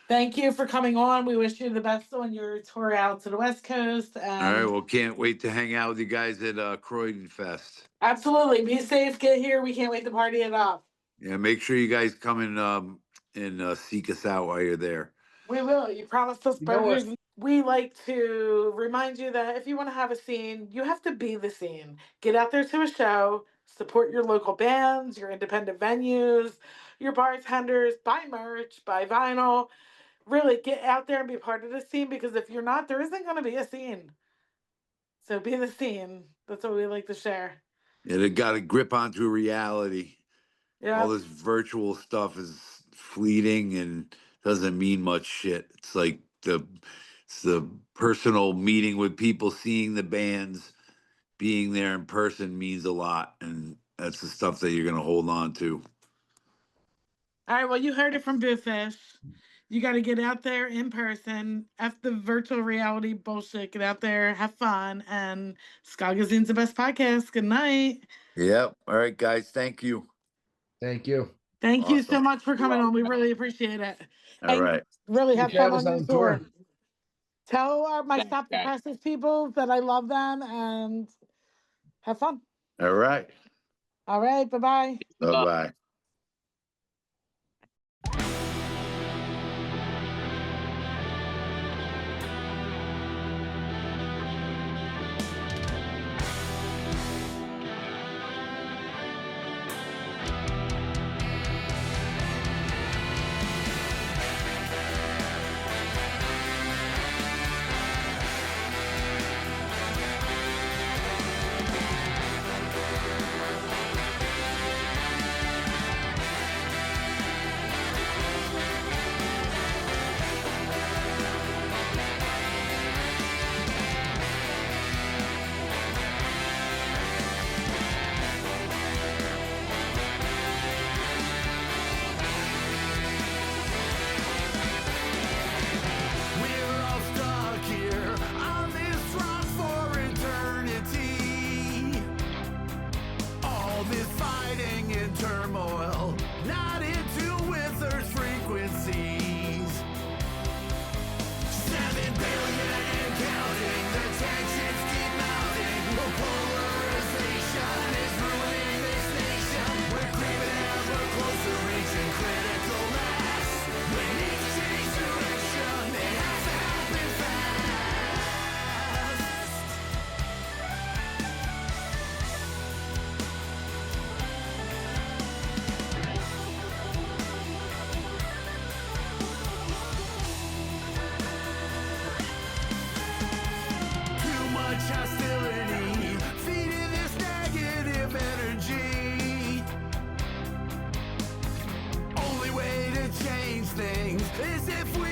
Thank you for coming on. We wish you the best on your tour out to the West Coast. All right. Well, can't wait to hang out with you guys at Croydon Fest. Absolutely. Be safe. Get here. We can't wait to party it up. Yeah. Make sure you guys come and seek us out while you're there. We will. You promised us burgers. We like to remind you that if you want to have a scene, you have to be the scene. Get out there to a show, support your local bands, your independent venues, your bartenders, buy merch, buy vinyl. Really get out there and be part of the scene, because if you're not, there isn't going to be a scene. So be the scene. That's what we like to share. Yeah, they got to grip onto reality. Yeah. All this virtual stuff is fleeting and doesn't mean much shit. It's like it's the personal meeting with people, seeing the bands, being there in person means a lot, and that's the stuff that you're gonna hold on to. All right, well, you heard it from Boofish. You got to get out there in person. F the virtual reality bullshit. Get out there, have fun, and Skagazine's the best podcast. Good night. Yep. All right, guys. Thank you. Thank you. Thank you so Awesome. much for coming on. We really appreciate it. All right. Really have fun on your tour. tour. Tell my Thanks, Stop the guys. Presses people that I love them and have fun. All right. All right. Bye-bye. Bye-bye. We're all stuck here on this rock for eternity. All this fighting and turmoil, not into with Earth's frequencies. 7 billion and counting, the tensions keep mounting. The polarization is ruining this nation. We're creeping ever closer, reaching critical mass. We need to change direction, it has to happen fast. Too much hostility, feeding this negative energy. Only way to change things is if we